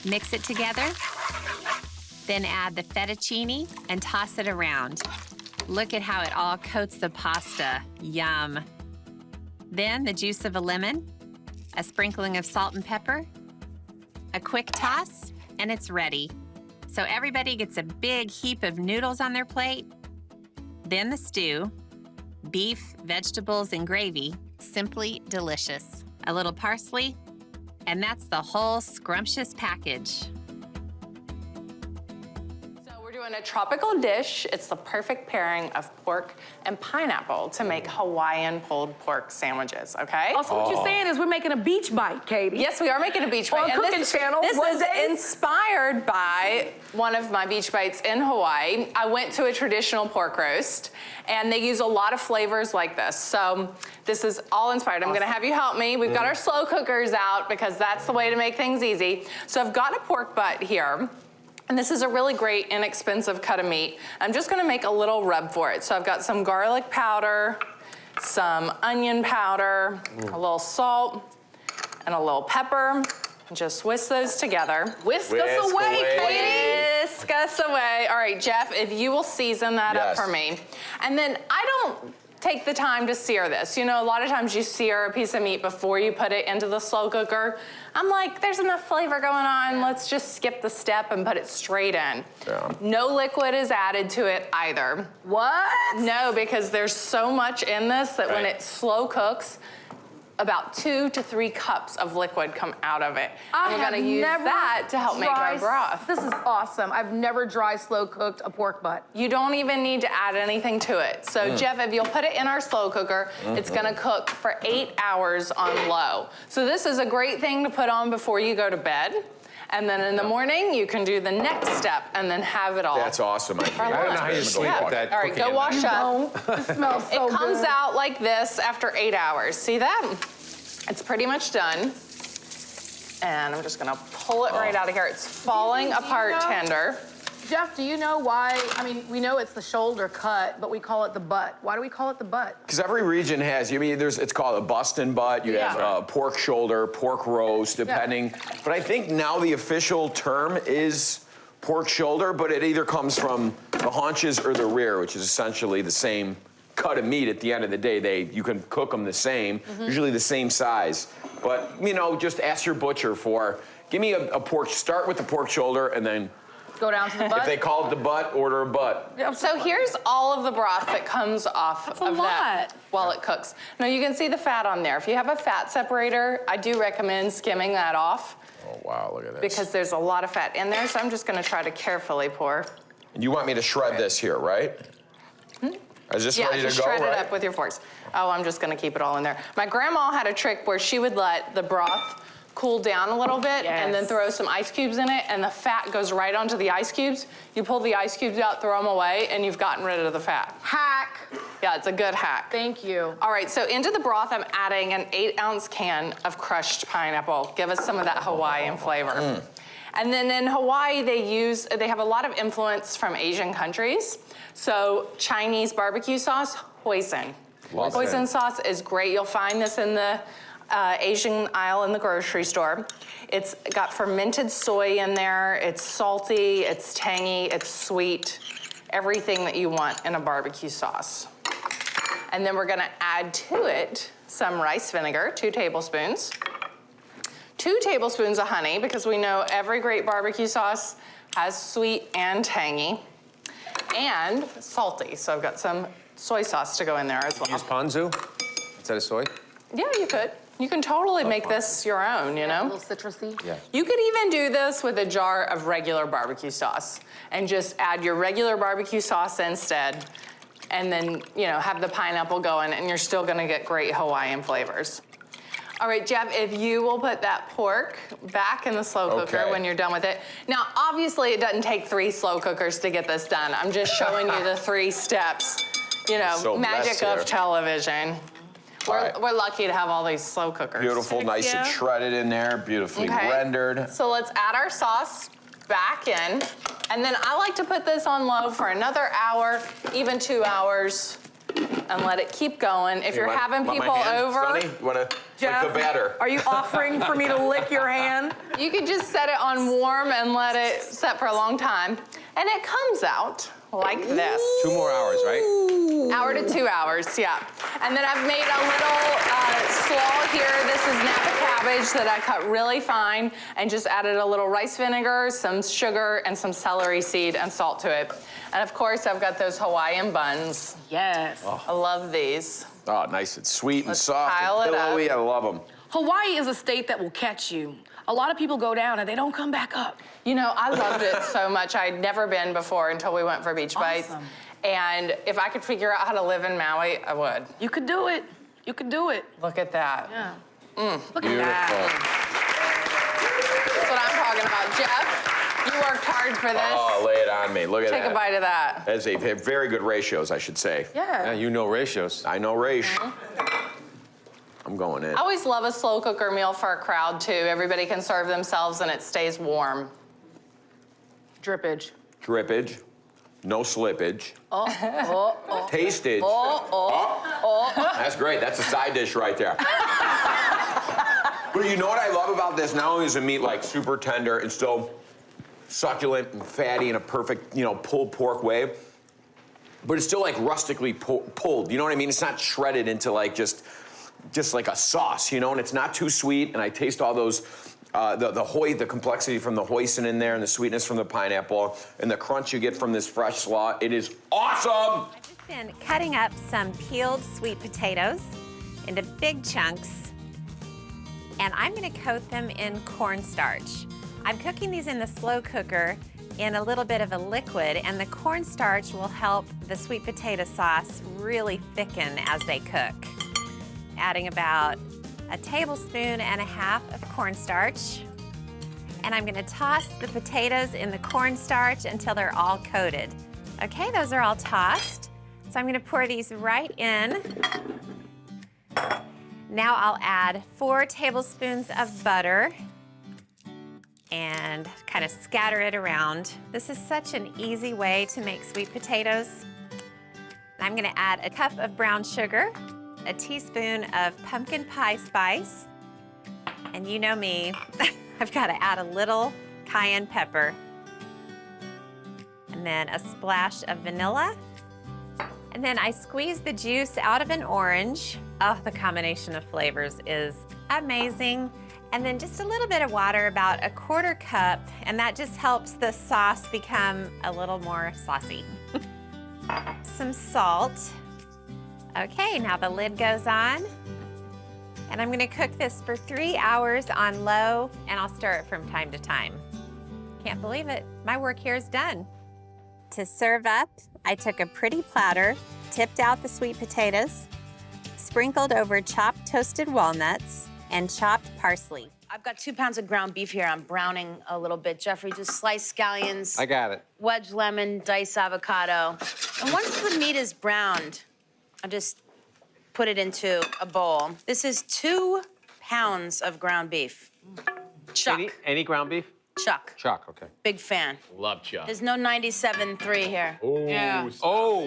Mix it together, then add the fettuccine and toss it around. Look at how it all coats the pasta. Yum. Then the juice of a lemon, a sprinkling of salt and pepper, a quick toss, and it's ready. So everybody gets a big heap of noodles on their plate. Then the stew, beef, vegetables, and gravy. Simply delicious. A little parsley, and that's the whole scrumptious package. So we're doing doing a tropical dish. It's the perfect pairing of pork and pineapple to make Hawaiian pulled pork sandwiches, okay? Also, what you're saying is we're making a beach bite, Katie. Yes, we are making a beach On bite. And Cooking Channel, This is Mondays. inspired by one of my beach bites in Hawaii. I went to a traditional pork roast, and they use a lot of flavors like this. So this is all inspired. I'm gonna have you help me. We've got our slow cookers out because that's the way to make things easy. So I've got a pork butt here. And this is a really great, inexpensive cut of meat. I'm just gonna make a little rub for it. So I've got some garlic powder, some onion powder, a little salt, and a little pepper. Just whisk those together. Whisk us away, Katie. Whisk us away. All right, Jeff, if you will season that up for me. And then I don't take the time to sear this. You know, a lot of times you sear a piece of meat before you put it into the slow cooker. I'm like, there's enough flavor going on. Let's just skip the step and put it straight in. Yeah. No liquid is added to it either. What? No, because there's so much in this that when it slow cooks, about 2 to 3 cups of liquid come out of it. And we're gonna use that to help make our broth. This is awesome. I've never dry slow cooked a pork butt. You don't even need to add anything to it. So Jeff, if you'll put it in our slow cooker, it's gonna cook for 8 hours on low. So this is a great thing to put on before you go to bed. And then in the morning, you can do the next step and then have it all. That's awesome. I I don't know how you sleep with that. All right, cooking go in wash there. up. It smells so It comes good. out like this after 8 hours. See that? It's pretty much done. And I'm just gonna pull it right out of here. It's falling apart tender. Jeff, do you know why? I mean, we know it's the shoulder cut, but we call it the butt. Why do we call it the butt? Because every region has, it's called a Boston butt, you have pork shoulder, pork roast, depending. But I think now the official term is pork shoulder, but it either comes from the haunches or the rear, which is essentially the same cut of meat at the end of the day. You can cook them the same, usually the same size. But, just ask your butcher give me a pork, start with the pork shoulder and then Go down to the butt? if they call it the butt, order a butt. So here's all of the broth that comes off of that while it cooks. Now you can see the fat on there. If you have a fat separator, I do recommend skimming that off Oh, wow, look at this. because there's a lot of fat in there. So I'm just gonna try to carefully pour. And you want me to shred this here, right? Is this ready to just go, shred right? it up with your forks. Oh, I'm just gonna keep it all in there. My grandma had a trick where she would let the broth cool down a little bit and then throw some ice cubes in it, and the fat goes right onto the ice cubes. You pull the ice cubes out, throw them away, and you've gotten rid of the fat. Hack. Yeah, it's a good hack. Thank you. All right, so into the broth, I'm adding an 8-ounce can of crushed pineapple. Give us some of that Hawaiian flavor. And then in Hawaii, they have a lot of influence from Asian countries. So Chinese barbecue sauce, hoisin. Hoisin sauce is great. You'll find this in the Asian aisle in the grocery store. It's got fermented soy in there. It's salty, it's tangy, it's sweet. Everything that you want in a barbecue sauce. And then we're gonna add to it some rice vinegar, 2 tablespoons. 2 tablespoons of honey, because we know every great barbecue sauce has sweet and tangy. And salty, so I've got some soy sauce to go in there as well. Use ponzu instead of soy? Yeah, you could. You can totally make this your own, you A know? little citrusy. Yeah. You could even do this with a jar of regular barbecue sauce and just add your regular barbecue sauce instead, and then, have the pineapple going, and you're still gonna get great Hawaiian flavors. All right, Jeff, if you will put that pork back in the slow cooker when you're done with it. Now, obviously, it doesn't take 3 slow cookers to get this done. I'm just showing you the 3 steps, So magic blessed here. of television. We're lucky to have all these slow cookers. Beautiful, nice and shredded in there, beautifully rendered. So let's add our sauce back in. And then I like to put this on low for another hour, even 2 hours, and let it keep going. If you're having people over, Sonny, you wanna Jeff, like the batter? are you offering for me to lick your hand? you could just set it on warm and let it set for a long time. And it comes out like this. 2 more hours, right? Hour to 2 hours, yeah. And then I've made a little slaw here. This is Napa cabbage that I cut really fine and just added a little rice vinegar, some sugar, and some celery seed and salt to it. And of course, I've got those Hawaiian buns. Yes. I love these. Oh, nice and sweet and soft pile and it up. pillowy. I love them. Hawaii is a state that will catch you. A lot of people go down and they don't come back up. You know, I loved it so much. I'd never been before until we went for Beach Bites. Awesome. And if I could figure out how to live in Maui, I would. You could do it. You could do it. Look at that. Yeah. Look at that. That's what I'm talking about. Jeff, you worked hard for this. Oh, lay it on me. Look at that. Take a bite of that. As they have very good ratios, I should say. Yeah. Yeah, you know ratios. I know Raish. I'm going in. I always love a slow cooker meal for a crowd, too. Everybody can serve themselves and it stays warm. Drippage. Drippage, no slippage. Tastage. That's great. That's a side dish right there. But you know what I love about this? Not only is the meat like super tender and still succulent and fatty in a perfect, pulled pork way, but it's still like rustically pulled. You know what I mean? It's not shredded into like just like a sauce, and it's not too sweet. And I taste all those, the complexity from the hoisin in there and the sweetness from the pineapple and the crunch you get from this fresh slaw. It is awesome. I've just been cutting up some peeled sweet potatoes into big chunks, and I'm gonna coat them in cornstarch. I'm cooking these in the slow cooker in a little bit of a liquid, and the cornstarch will help the sweet potato sauce really thicken as they cook. Adding about 1.5 tablespoons of cornstarch. And I'm gonna toss the potatoes in the cornstarch until they're all coated. Okay, those are all tossed. So I'm gonna pour these right in. Now I'll add 4 tablespoons of butter and kind of scatter it around. This is such an easy way to make sweet potatoes. I'm gonna add a cup of brown sugar, a teaspoon of pumpkin pie spice, and you know me, I've got to add a little cayenne pepper, and then a splash of vanilla, and then I squeeze the juice out of an orange. Oh, the combination of flavors is amazing. And then just a little bit of water, about 1/4 cup, and that just helps the sauce become a little more saucy. Some salt. Okay, now the lid goes on, and I'm gonna cook this for 3 hours on low, and I'll stir it from time to time. Can't believe it, my work here is done. To serve up, I took a pretty platter, tipped out the sweet potatoes, sprinkled over chopped toasted walnuts, and chopped parsley. I've got 2 pounds of ground beef here. I'm browning a little bit. Jeffrey, just sliced scallions. I got it. Wedge lemon, dice avocado. And once the meat is browned, I just put it into a bowl. This is 2 pounds of ground beef. Chuck. Any ground beef? Chuck. Chuck, okay. Big fan. Love Chuck. There's no 97.3 here. Yeah. Oh,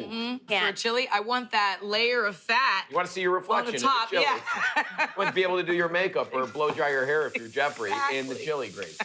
Yeah. For chili, I want that layer of fat. You want to see your reflection On the top, in the chili. yeah. You want to be able to do your makeup or blow dry your hair if you're Jeffrey in the chili grease.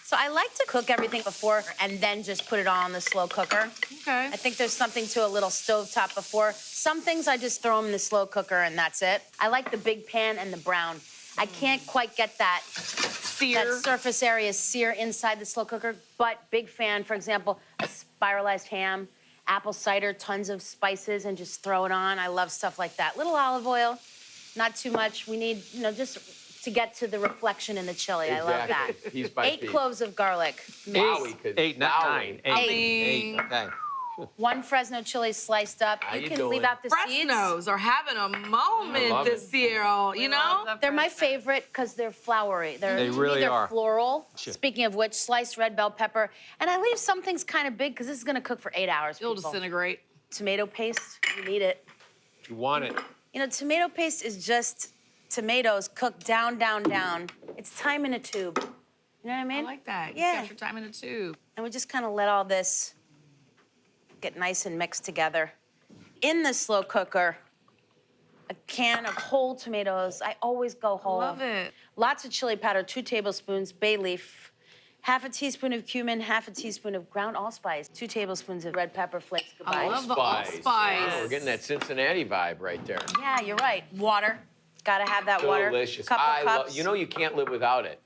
So I like to cook everything before and then just put it all in the slow cooker. Okay. I think there's something to a little stovetop before. Some things I just throw them in the slow cooker and that's it. I like the big pan and the brown. I can't quite get that surface area sear inside the slow cooker, but big fan, for example, a spiralized ham, apple cider, tons of spices, and just throw it on. I love stuff like that. Little olive oil, not too much. We need, just to get to the reflection in the chili. I love that. Piece by 8 piece. cloves of garlic. Maui could- 8, not Maui. 9. 8. mean- 8, okay. 1 Fresno chili sliced up. How You you can doing? leave out the seeds. Fresnos are having a I moment love this year, you know? They're my favorite because they're flowery. They to me, really they're are. floral. Speaking of which, sliced red bell pepper. And I leave some things kind of big because this is going to cook for 8 hours. It'll people. disintegrate. Tomato paste, you need it. You want it. Tomato paste is just tomatoes cooked down, down, down. It's thyme in a tube. You know what I mean? I like that. Yeah. You got your time in a tube. And we just kind of let all this get nice and mixed together. In the slow cooker, a can of whole tomatoes. I always go whole. Love it. Lots of chili powder, 2 tablespoons, bay leaf, 1/2 teaspoon of cumin, 1/2 teaspoon of ground allspice, 2 tablespoons of red pepper flakes. Goodbye. I love the allspice. Oh, we're getting that Cincinnati vibe right there. Yeah, you're right. Water. Gotta have that water. Delicious. Couple cups. You can't live without it.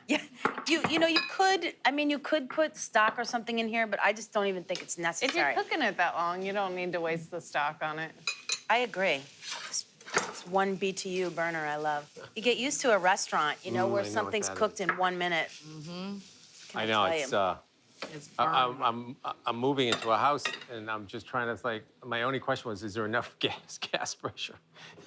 Yeah, you could put stock or something in here, but I just don't even think it's If you're necessary. cooking it that long, you don't need to waste the stock on it. I agree. It's one BTU burner I love. You get used to a restaurant, you know, where I know what something's that cooked in 1 minute. I know, tell it's, I'm moving into a house, and I'm just trying to, like, my only question was, is there enough gas pressure?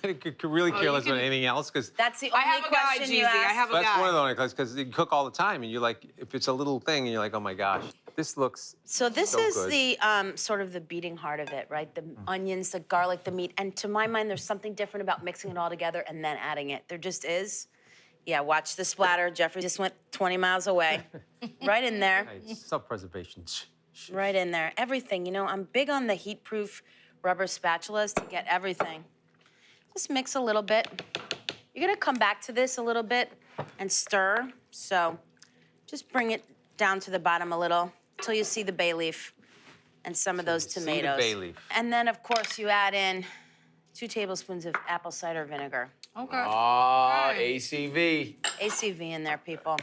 I could really care less about anything else, because That's the I only have a guy, question you Jeezy. I ask. have a that's guy. one of the only questions, because you cook all the time, and you're like, if it's a little thing, and you're like, oh my gosh, this looks So this so is good. the sort of the beating heart of it, right? The onions, the garlic, the meat. And to my mind, there's something different about mixing it all together and then adding it. There just is. Yeah, watch the splatter. Jeffrey just went 20 miles away. Right in there. Hey, self-preservation. Right in there. Everything, you know, I'm big on the heat-proof rubber spatulas to get everything. Just mix a little bit. You're gonna come back to this a little bit and stir. So just bring it down to the bottom a little till you see the bay leaf and some of those see the tomatoes. bay leaf. And then, of course, you add in 2 tablespoons of apple cider vinegar. Okay. Oh, ACV. ACV in there, people.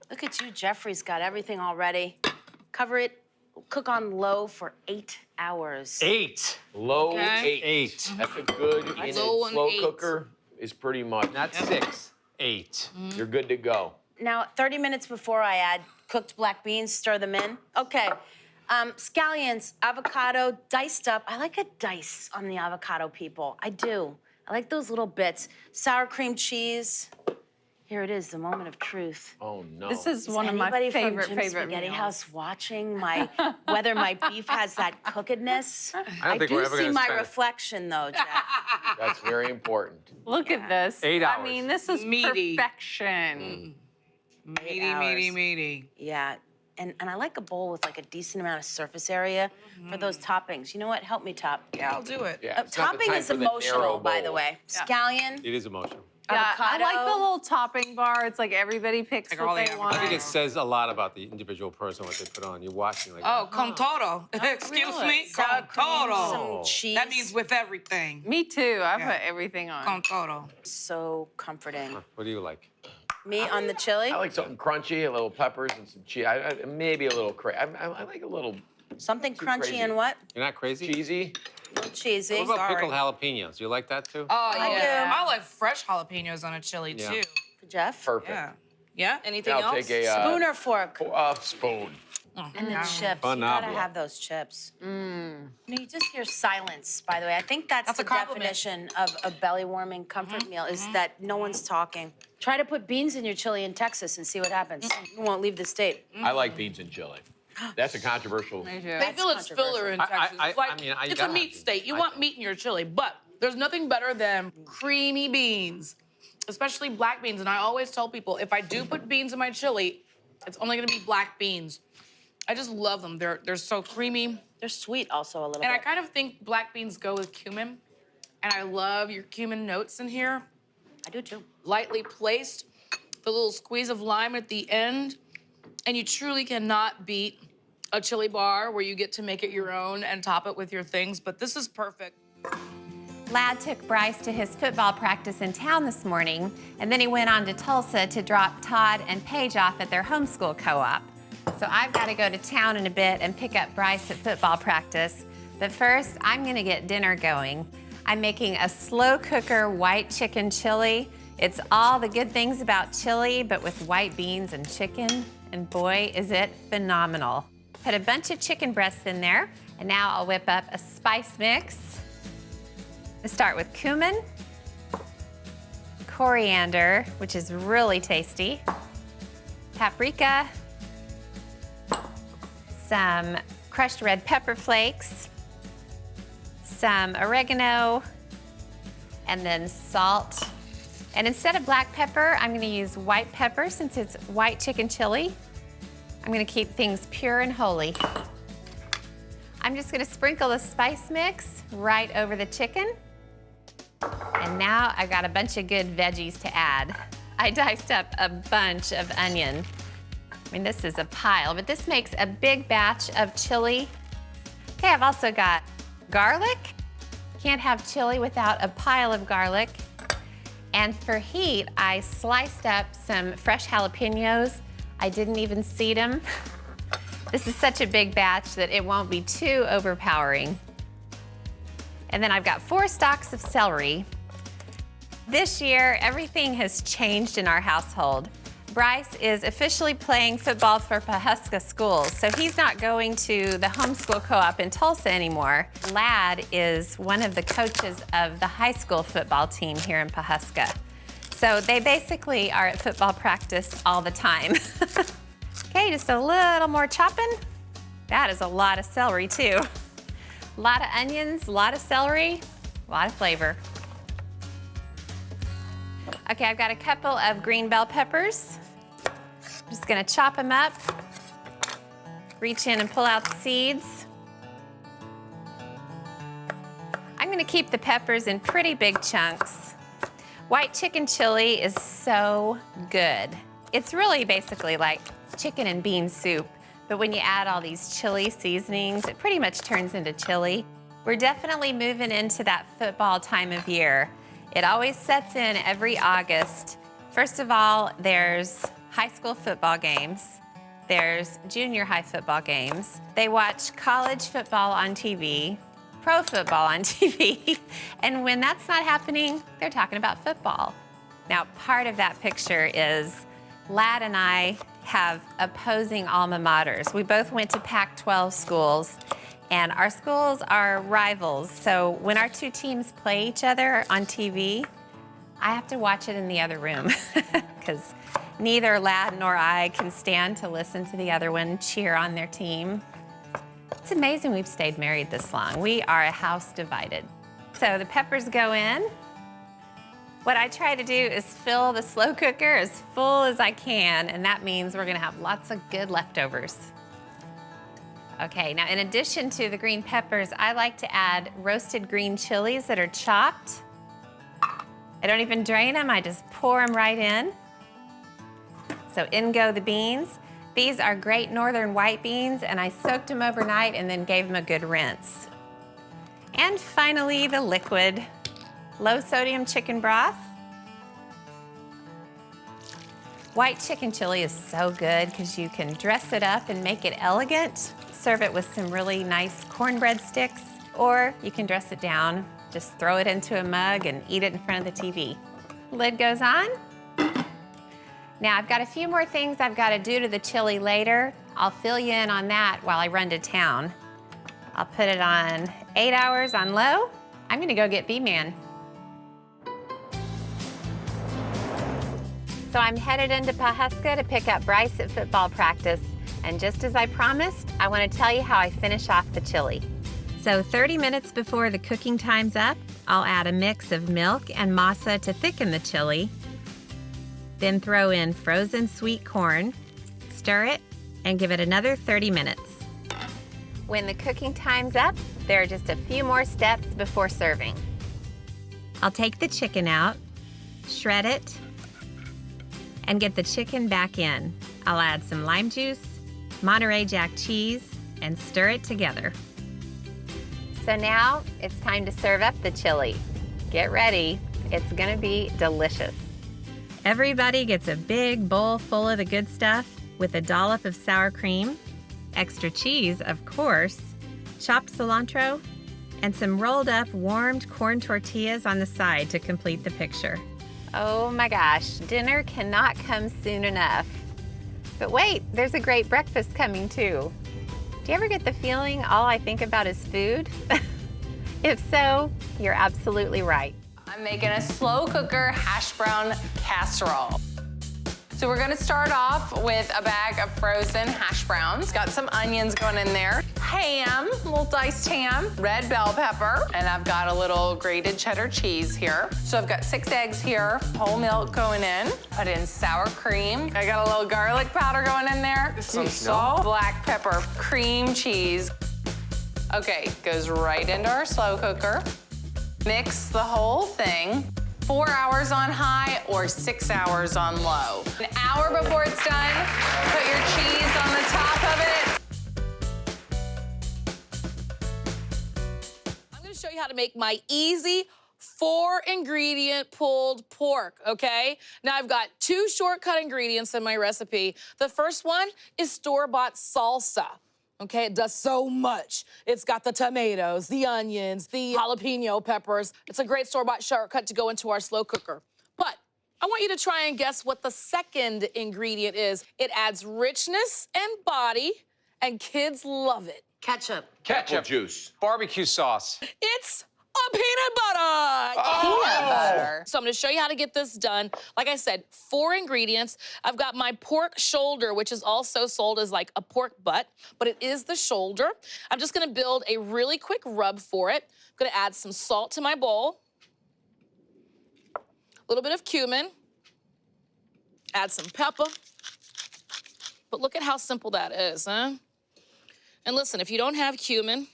Look at you, Jeffrey's got everything all ready. Cover it, cook on low for 8 hours. 8. Low Okay. 8. That's a good in a Low on slow 8. cooker is pretty much. Not 6. 8. You're good to go. Now, 30 minutes before I add cooked black beans, stir them in. Okay, scallions, avocado, diced up. I like a dice on the avocado, people. I do. I like those little bits. Sour cream cheese. Here it is, the moment of truth. Oh, no. This is one of my Anybody from favorite Jim's Spaghetti meals. House watching whether my beef has that cookedness? I don't think do we're ever see gonna my try to- reflection though, Jeff. That's very important. Look at this. 8 I hours. mean, this is Meaty. perfection. Meaty. Yeah, and I like a bowl with like a decent amount of surface area for those toppings. You know what? Help me top. Yeah, I'll do it. Yeah, it's not the Topping time is for the narrow emotional, by the bowl. way. Scallion, It is emotional. Yeah, I like avocado. the little topping bar. It's like everybody picks Like what all the they want. I think it says a lot about the individual person, what they put on. You're watching, like, Oh, con todo. Excuse really? me, sour con cream, todo. some cheese. That means with everything. Me too. I Yeah. put everything on. Con todo. So comforting. what do you like? Me on the chili, I like something crunchy, a little peppers and some cheese. Maybe a little I like a little something crunchy crazy. and what? You're not crazy? cheesy. A little cheesy. What about Sorry. pickled jalapenos? You like that too? Oh, I yeah. do. I like fresh jalapenos on a chili, Yeah. too. For Jeff. Perfect. Yeah. Yeah? Anything I'll else? take a Spoon or fork? spoon. And the chips. You Phenomenal. gotta have those chips. You just hear silence, by the way. I think that's That's the a compliment. definition of a belly-warming comfort meal is that no one's talking. Try to put beans in your chili in Texas and see what happens. You won't leave the state. I like beans and chili. That's a controversial. Me too. They feel it's filler in I- Texas. I- It's like, I mean, you it's a gotta meat have state. beans. You I want do. meat in your chili, but there's nothing better than creamy beans, especially black beans. And I always tell people, if I do put beans in my chili, it's only gonna be black beans. I just love them. They're so creamy. They're sweet also a little And I bit. kind of think black beans go with cumin. And I love your cumin notes in here. I do too. Lightly placed, the little squeeze of lime at the end. And you truly cannot beat a chili bar where you get to make it your own and top it with your things, but this is perfect. Lad took Bryce to his football practice in town this morning, and then he went on to Tulsa to drop Todd and Paige off at their homeschool co-op. So I've got to go to town in a bit and pick up Bryce at football practice. But first, I'm gonna get dinner going. I'm making a slow cooker white chicken chili. It's all the good things about chili, but with white beans and chicken, and boy, is it phenomenal. Put a bunch of chicken breasts in there, and now I'll whip up a spice mix. Let's start with cumin, coriander, which is really tasty, paprika, some crushed red pepper flakes, some oregano, and then salt. And instead of black pepper, I'm gonna use white pepper since it's white chicken chili. I'm gonna keep things pure and holy. I'm just gonna sprinkle the spice mix right over the chicken. And now I've got a bunch of good veggies to add. I diced up a bunch of onion. I mean, this is a pile, but this makes a big batch of chili. Okay, I've also got garlic. Can't have chili without a pile of garlic. And for heat, I sliced up some fresh jalapenos. I didn't even seed them. This is such a big batch that it won't be too overpowering. And then I've got 4 stalks of celery. This year, everything has changed in our household. Bryce is officially playing football for Pawhuska schools, so he's not going to the homeschool co-op in Tulsa anymore. Lad is one of the coaches of the high school football team here in Pawhuska. So they basically are at football practice all the time. Okay, just a little more chopping. That is a lot of celery too. A lot of onions, a lot of celery, a lot of flavor. Okay, I've got a couple of green bell peppers. I'm just gonna chop them up, reach in and pull out the seeds. I'm gonna keep the peppers in pretty big chunks. White chicken chili is so good. It's really basically like chicken and bean soup, but when you add all these chili seasonings, it pretty much turns into chili. We're definitely moving into that football time of year. It always sets in every August. First of all, there's high school football games. There's junior high football games. They watch college football on TV, pro football on TV. And when that's not happening, they're talking about football. Now, part of that picture is Lad and I have opposing alma maters. We both went to Pac-12 schools, and our schools are rivals. So when our 2 teams play each other on TV, I have to watch it in the other room because neither Lad nor I can stand to listen to the other one cheer on their team. It's amazing we've stayed married this long. We are a house divided. So the peppers go in. What I try to do is fill the slow cooker as full as I can, and that means we're gonna have lots of good leftovers. Okay, now in addition to the green peppers, I like to add roasted green chilies that are chopped. I don't even drain them, I just pour them right in. So in go the beans. These are great northern white beans, and I soaked them overnight and then gave them a good rinse. And finally, the liquid. Low sodium chicken broth. White chicken chili is so good because you can dress it up and make it elegant. Serve it with some really nice cornbread sticks, or you can dress it down, just throw it into a mug and eat it in front of the TV. Lid goes on. Now I've got a few more things I've got to do to the chili later. I'll fill you in on that while I run to town. I'll put it on 8 hours on low. I'm gonna go get B-Man. So I'm headed into Pawhuska to pick up Bryce at football practice. And just as I promised, I want to tell you how I finish off the chili. So 30 minutes before the cooking time's up, I'll add a mix of milk and masa to thicken the chili. Then throw in frozen sweet corn, stir it, and give it another 30 minutes. When the cooking time's up, there are just a few more steps before serving. I'll take the chicken out, shred it, and get the chicken back in. I'll add some lime juice, Monterey Jack cheese, and stir it together. So now it's time to serve up the chili. Get ready, it's gonna be delicious. Everybody gets a big bowl full of the good stuff with a dollop of sour cream, extra cheese, of course, chopped cilantro, and some rolled up warmed corn tortillas on the side to complete the picture. Oh my gosh, dinner cannot come soon enough. But wait, there's a great breakfast coming too. Do you ever get the feeling all I think about is food? If so, you're absolutely right. I'm making a slow cooker hash brown casserole. So we're gonna start off with a bag of frozen hash browns. Got some onions going in there. Ham, a little diced ham, red bell pepper, and I've got a little grated cheddar cheese here. So I've got 6 eggs here, whole milk going in. Put in sour cream. I got a little garlic powder going in there. Some salt, black pepper, cream cheese. Okay, goes right into our slow cooker. Mix the whole thing. 4 hours on high or 6 hours on low. An hour before it's done, put your cheese on the top of it. I'm gonna show you how to make my easy 4-ingredient pulled pork, okay? Now I've got 2 shortcut ingredients in my recipe. The first one is store-bought salsa. Okay, it does so much. It's got the tomatoes, the onions, the jalapeno peppers. It's a great store-bought shortcut to go into our slow cooker. But I want you to try and guess what the second ingredient is. It adds richness and body, and kids love it. Ketchup. Apple juice. Barbecue sauce. It's a peanut butter. Peanut butter. So I'm gonna show you how to get this done. Like I said, 4 ingredients. I've got my pork shoulder, which is also sold as like a pork butt, but it is the shoulder. I'm just gonna build a really quick rub for it. I'm gonna add some salt to my bowl, a little bit of cumin, add some pepper. But look at how simple that is, huh? And listen, if you don't have cumin,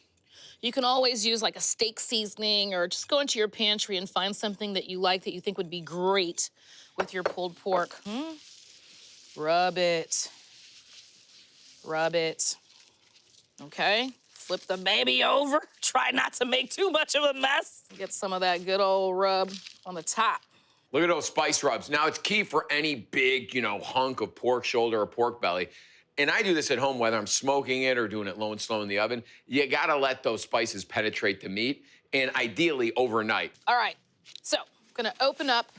you can always use like a steak seasoning or just go into your pantry and find something that you like that you think would be great with your pulled pork. Rub it. Rub it. Okay, flip the baby over. Try not to make too much of a mess. Get some of that good old rub on the top. Look at those spice rubs. Now, it's key for any big, hunk of pork shoulder or pork belly. And I do this at home, whether I'm smoking it or doing it low and slow in the oven. You gotta let those spices penetrate the meat, and ideally overnight. All right, so I'm gonna open up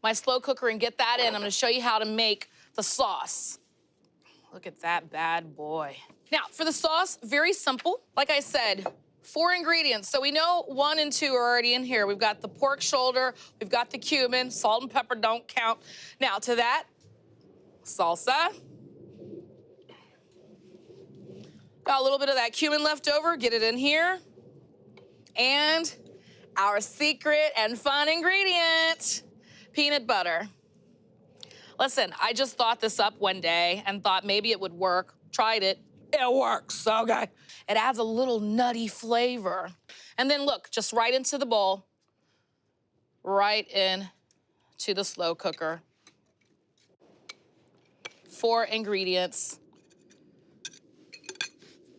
my slow cooker and get that in. I'm gonna show you how to make the sauce. Look at that bad boy. Now, for the sauce, very simple. Like I said, 4 ingredients. So we know 1 and 2 are already in here. We've got the pork shoulder, we've got the cumin, salt and pepper don't count. Now to that, salsa. Got a little bit of that cumin left over, get it in here. And our secret and fun ingredient, peanut butter. Listen, I just thought this up one day and thought maybe it would work. Tried it, it works, okay? It adds a little nutty flavor. And then look, just right into the bowl, right in to the slow cooker. 4 ingredients.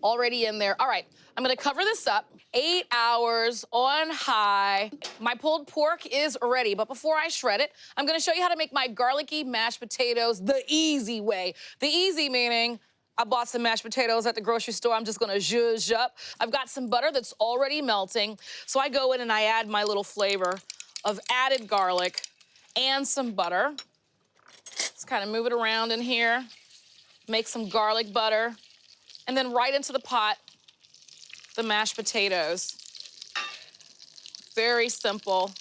Already in there. All right, I'm gonna cover this up. 8 hours on high. My pulled pork is ready, but before I shred it, I'm gonna show you how to make my garlicky mashed potatoes the easy way. The easy meaning, I bought some mashed potatoes at the grocery store. I'm just gonna zhuzh up. I've got some butter that's already melting, so I go in and I add my little flavor of added garlic and some butter. Just kind of move it around in here, make some garlic butter, and then right into the pot, the mashed potatoes. Very simple.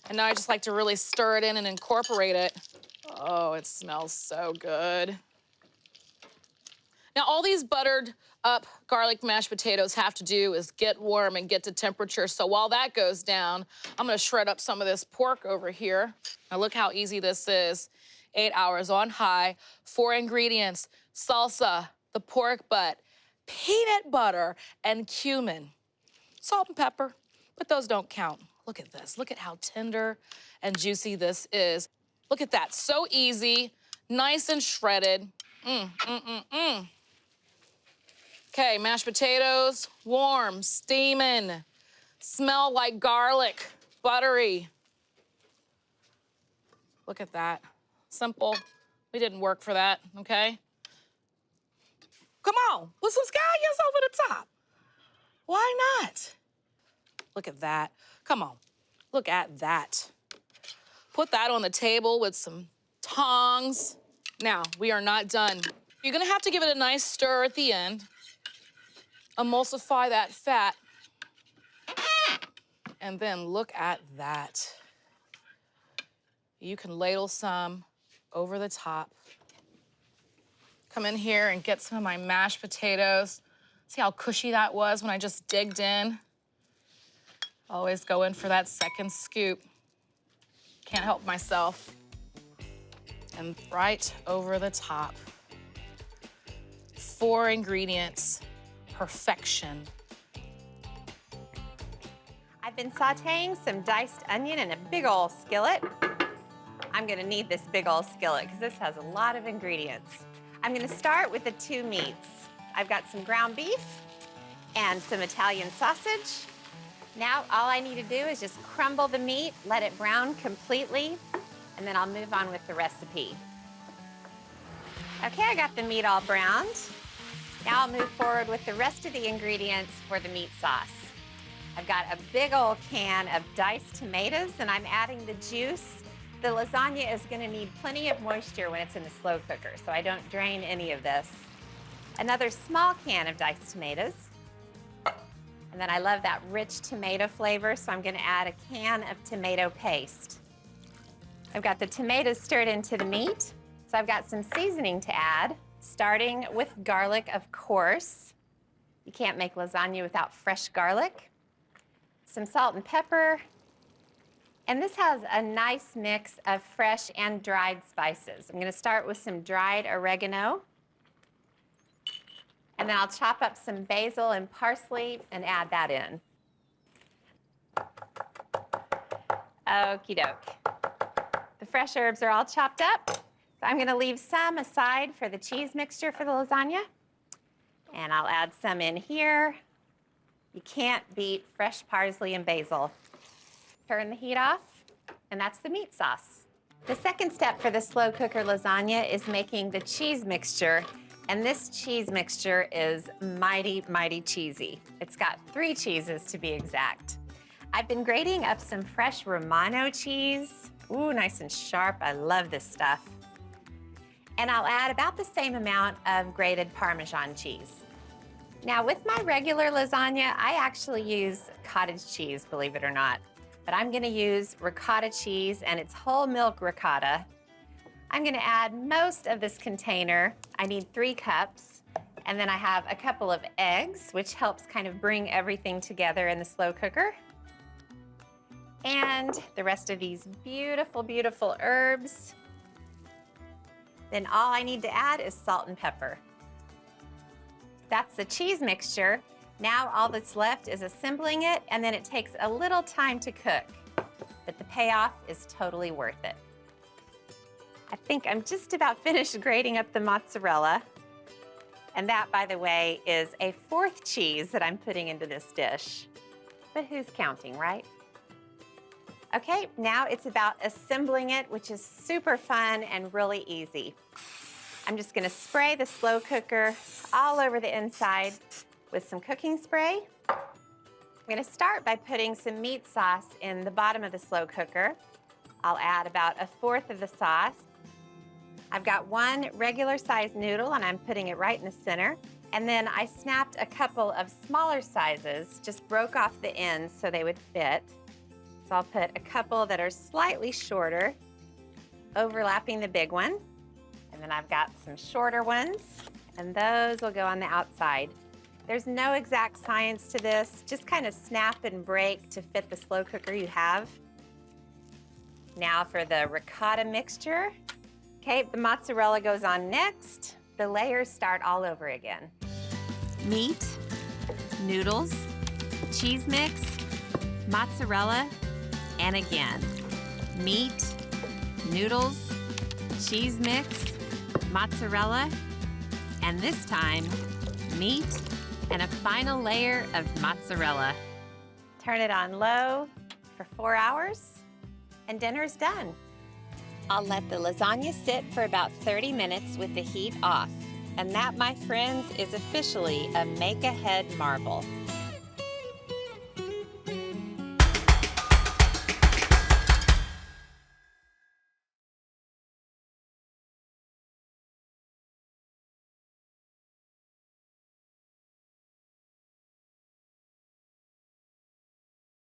And now I just like to really stir it in and incorporate it. Oh, it smells so good. Now, all these buttered up garlic mashed potatoes have to do is get warm and get to temperature. So while that goes down, I'm gonna shred up some of this pork over here. Now look how easy this is. 8 hours on high, 4 ingredients, salsa, the pork butt, peanut butter, and cumin. Salt and pepper, but those don't count. Look at this. Look at how tender and juicy this is. Look at that. So easy, nice and shredded. Okay, mashed potatoes, warm, steaming, smell like garlic, buttery. Look at that. Simple. We didn't work for that, okay? Come on, put some scallions over the top. Why not? Look at that. Come on, look at that. Put that on the table with some tongs. Now, we are not done. You're gonna have to give it a nice stir at the end. Emulsify that fat. And then look at that. You can ladle some over the top. Come in here and get some of my mashed potatoes. See how cushy that was when I just digged in? Always go in for that second scoop. Can't help myself. And right over the top. 4 ingredients, perfection. I've been sauteing some diced onion in a big ol' skillet. I'm gonna need this big ol' skillet because this has a lot of ingredients. I'm gonna start with the 2 meats. I've got some ground beef and some Italian sausage. Now all I need to do is just crumble the meat, let it brown completely, and then I'll move on with the recipe. Okay, I got the meat all browned. Now I'll move forward with the rest of the ingredients for the meat sauce. I've got a big old can of diced tomatoes, and I'm adding the juice. The lasagna is gonna need plenty of moisture when it's in the slow cooker, so I don't drain any of this. Another small can of diced tomatoes. And then I love that rich tomato flavor, so I'm gonna add a can of tomato paste. I've got the tomatoes stirred into the meat, so I've got some seasoning to add, starting with garlic, of course. You can't make lasagna without fresh garlic. Some salt and pepper. And this has a nice mix of fresh and dried spices. I'm gonna start with some dried oregano. And then I'll chop up some basil and parsley and add that in. Okie doke. The fresh herbs are all chopped up. So I'm gonna leave some aside for the cheese mixture for the lasagna. And I'll add some in here. You can't beat fresh parsley and basil. Turn the heat off, and that's the meat sauce. The second step for the slow cooker lasagna is making the cheese mixture. And this cheese mixture is mighty, mighty cheesy. It's got 3 cheeses to be exact. I've been grating up some fresh Romano cheese. Ooh, nice and sharp. I love this stuff. And I'll add about the same amount of grated Parmesan cheese. Now, with my regular lasagna, I actually use cottage cheese, believe it or not. But I'm gonna use ricotta cheese, and it's whole milk ricotta. I'm gonna add most of this container. I need 3 cups. And then I have a couple of eggs, which helps kind of bring everything together in the slow cooker. And the rest of these beautiful, beautiful herbs. Then all I need to add is salt and pepper. That's the cheese mixture. Now all that's left is assembling it, and then it takes a little time to cook. But the payoff is totally worth it. I think I'm just about finished grating up the mozzarella. And that, by the way, is a 4th cheese that I'm putting into this dish. But who's counting, right? Okay, now it's about assembling it, which is super fun and really easy. I'm just gonna spray the slow cooker all over the inside with some cooking spray. I'm gonna start by putting some meat sauce in the bottom of the slow cooker. I'll add about 1/4 of the sauce. I've got 1 regular sized noodle, and I'm putting it right in the center. And then I snapped a couple of smaller sizes, just broke off the ends so they would fit. So I'll put a couple that are slightly shorter, overlapping the big one. And then I've got some shorter ones, and those will go on the outside. There's no exact science to this, just kind of snap and break to fit the slow cooker you have. Now for the ricotta mixture. Okay, the mozzarella goes on next. The layers start all over again. Meat, noodles, cheese mix, mozzarella, and again. Meat, noodles, cheese mix, mozzarella, and this time, meat and a final layer of mozzarella. Turn it on low for 4 hours, and dinner's done. I'll let the lasagna sit for about 30 minutes with the heat off. And that, my friends, is officially a make-ahead marvel.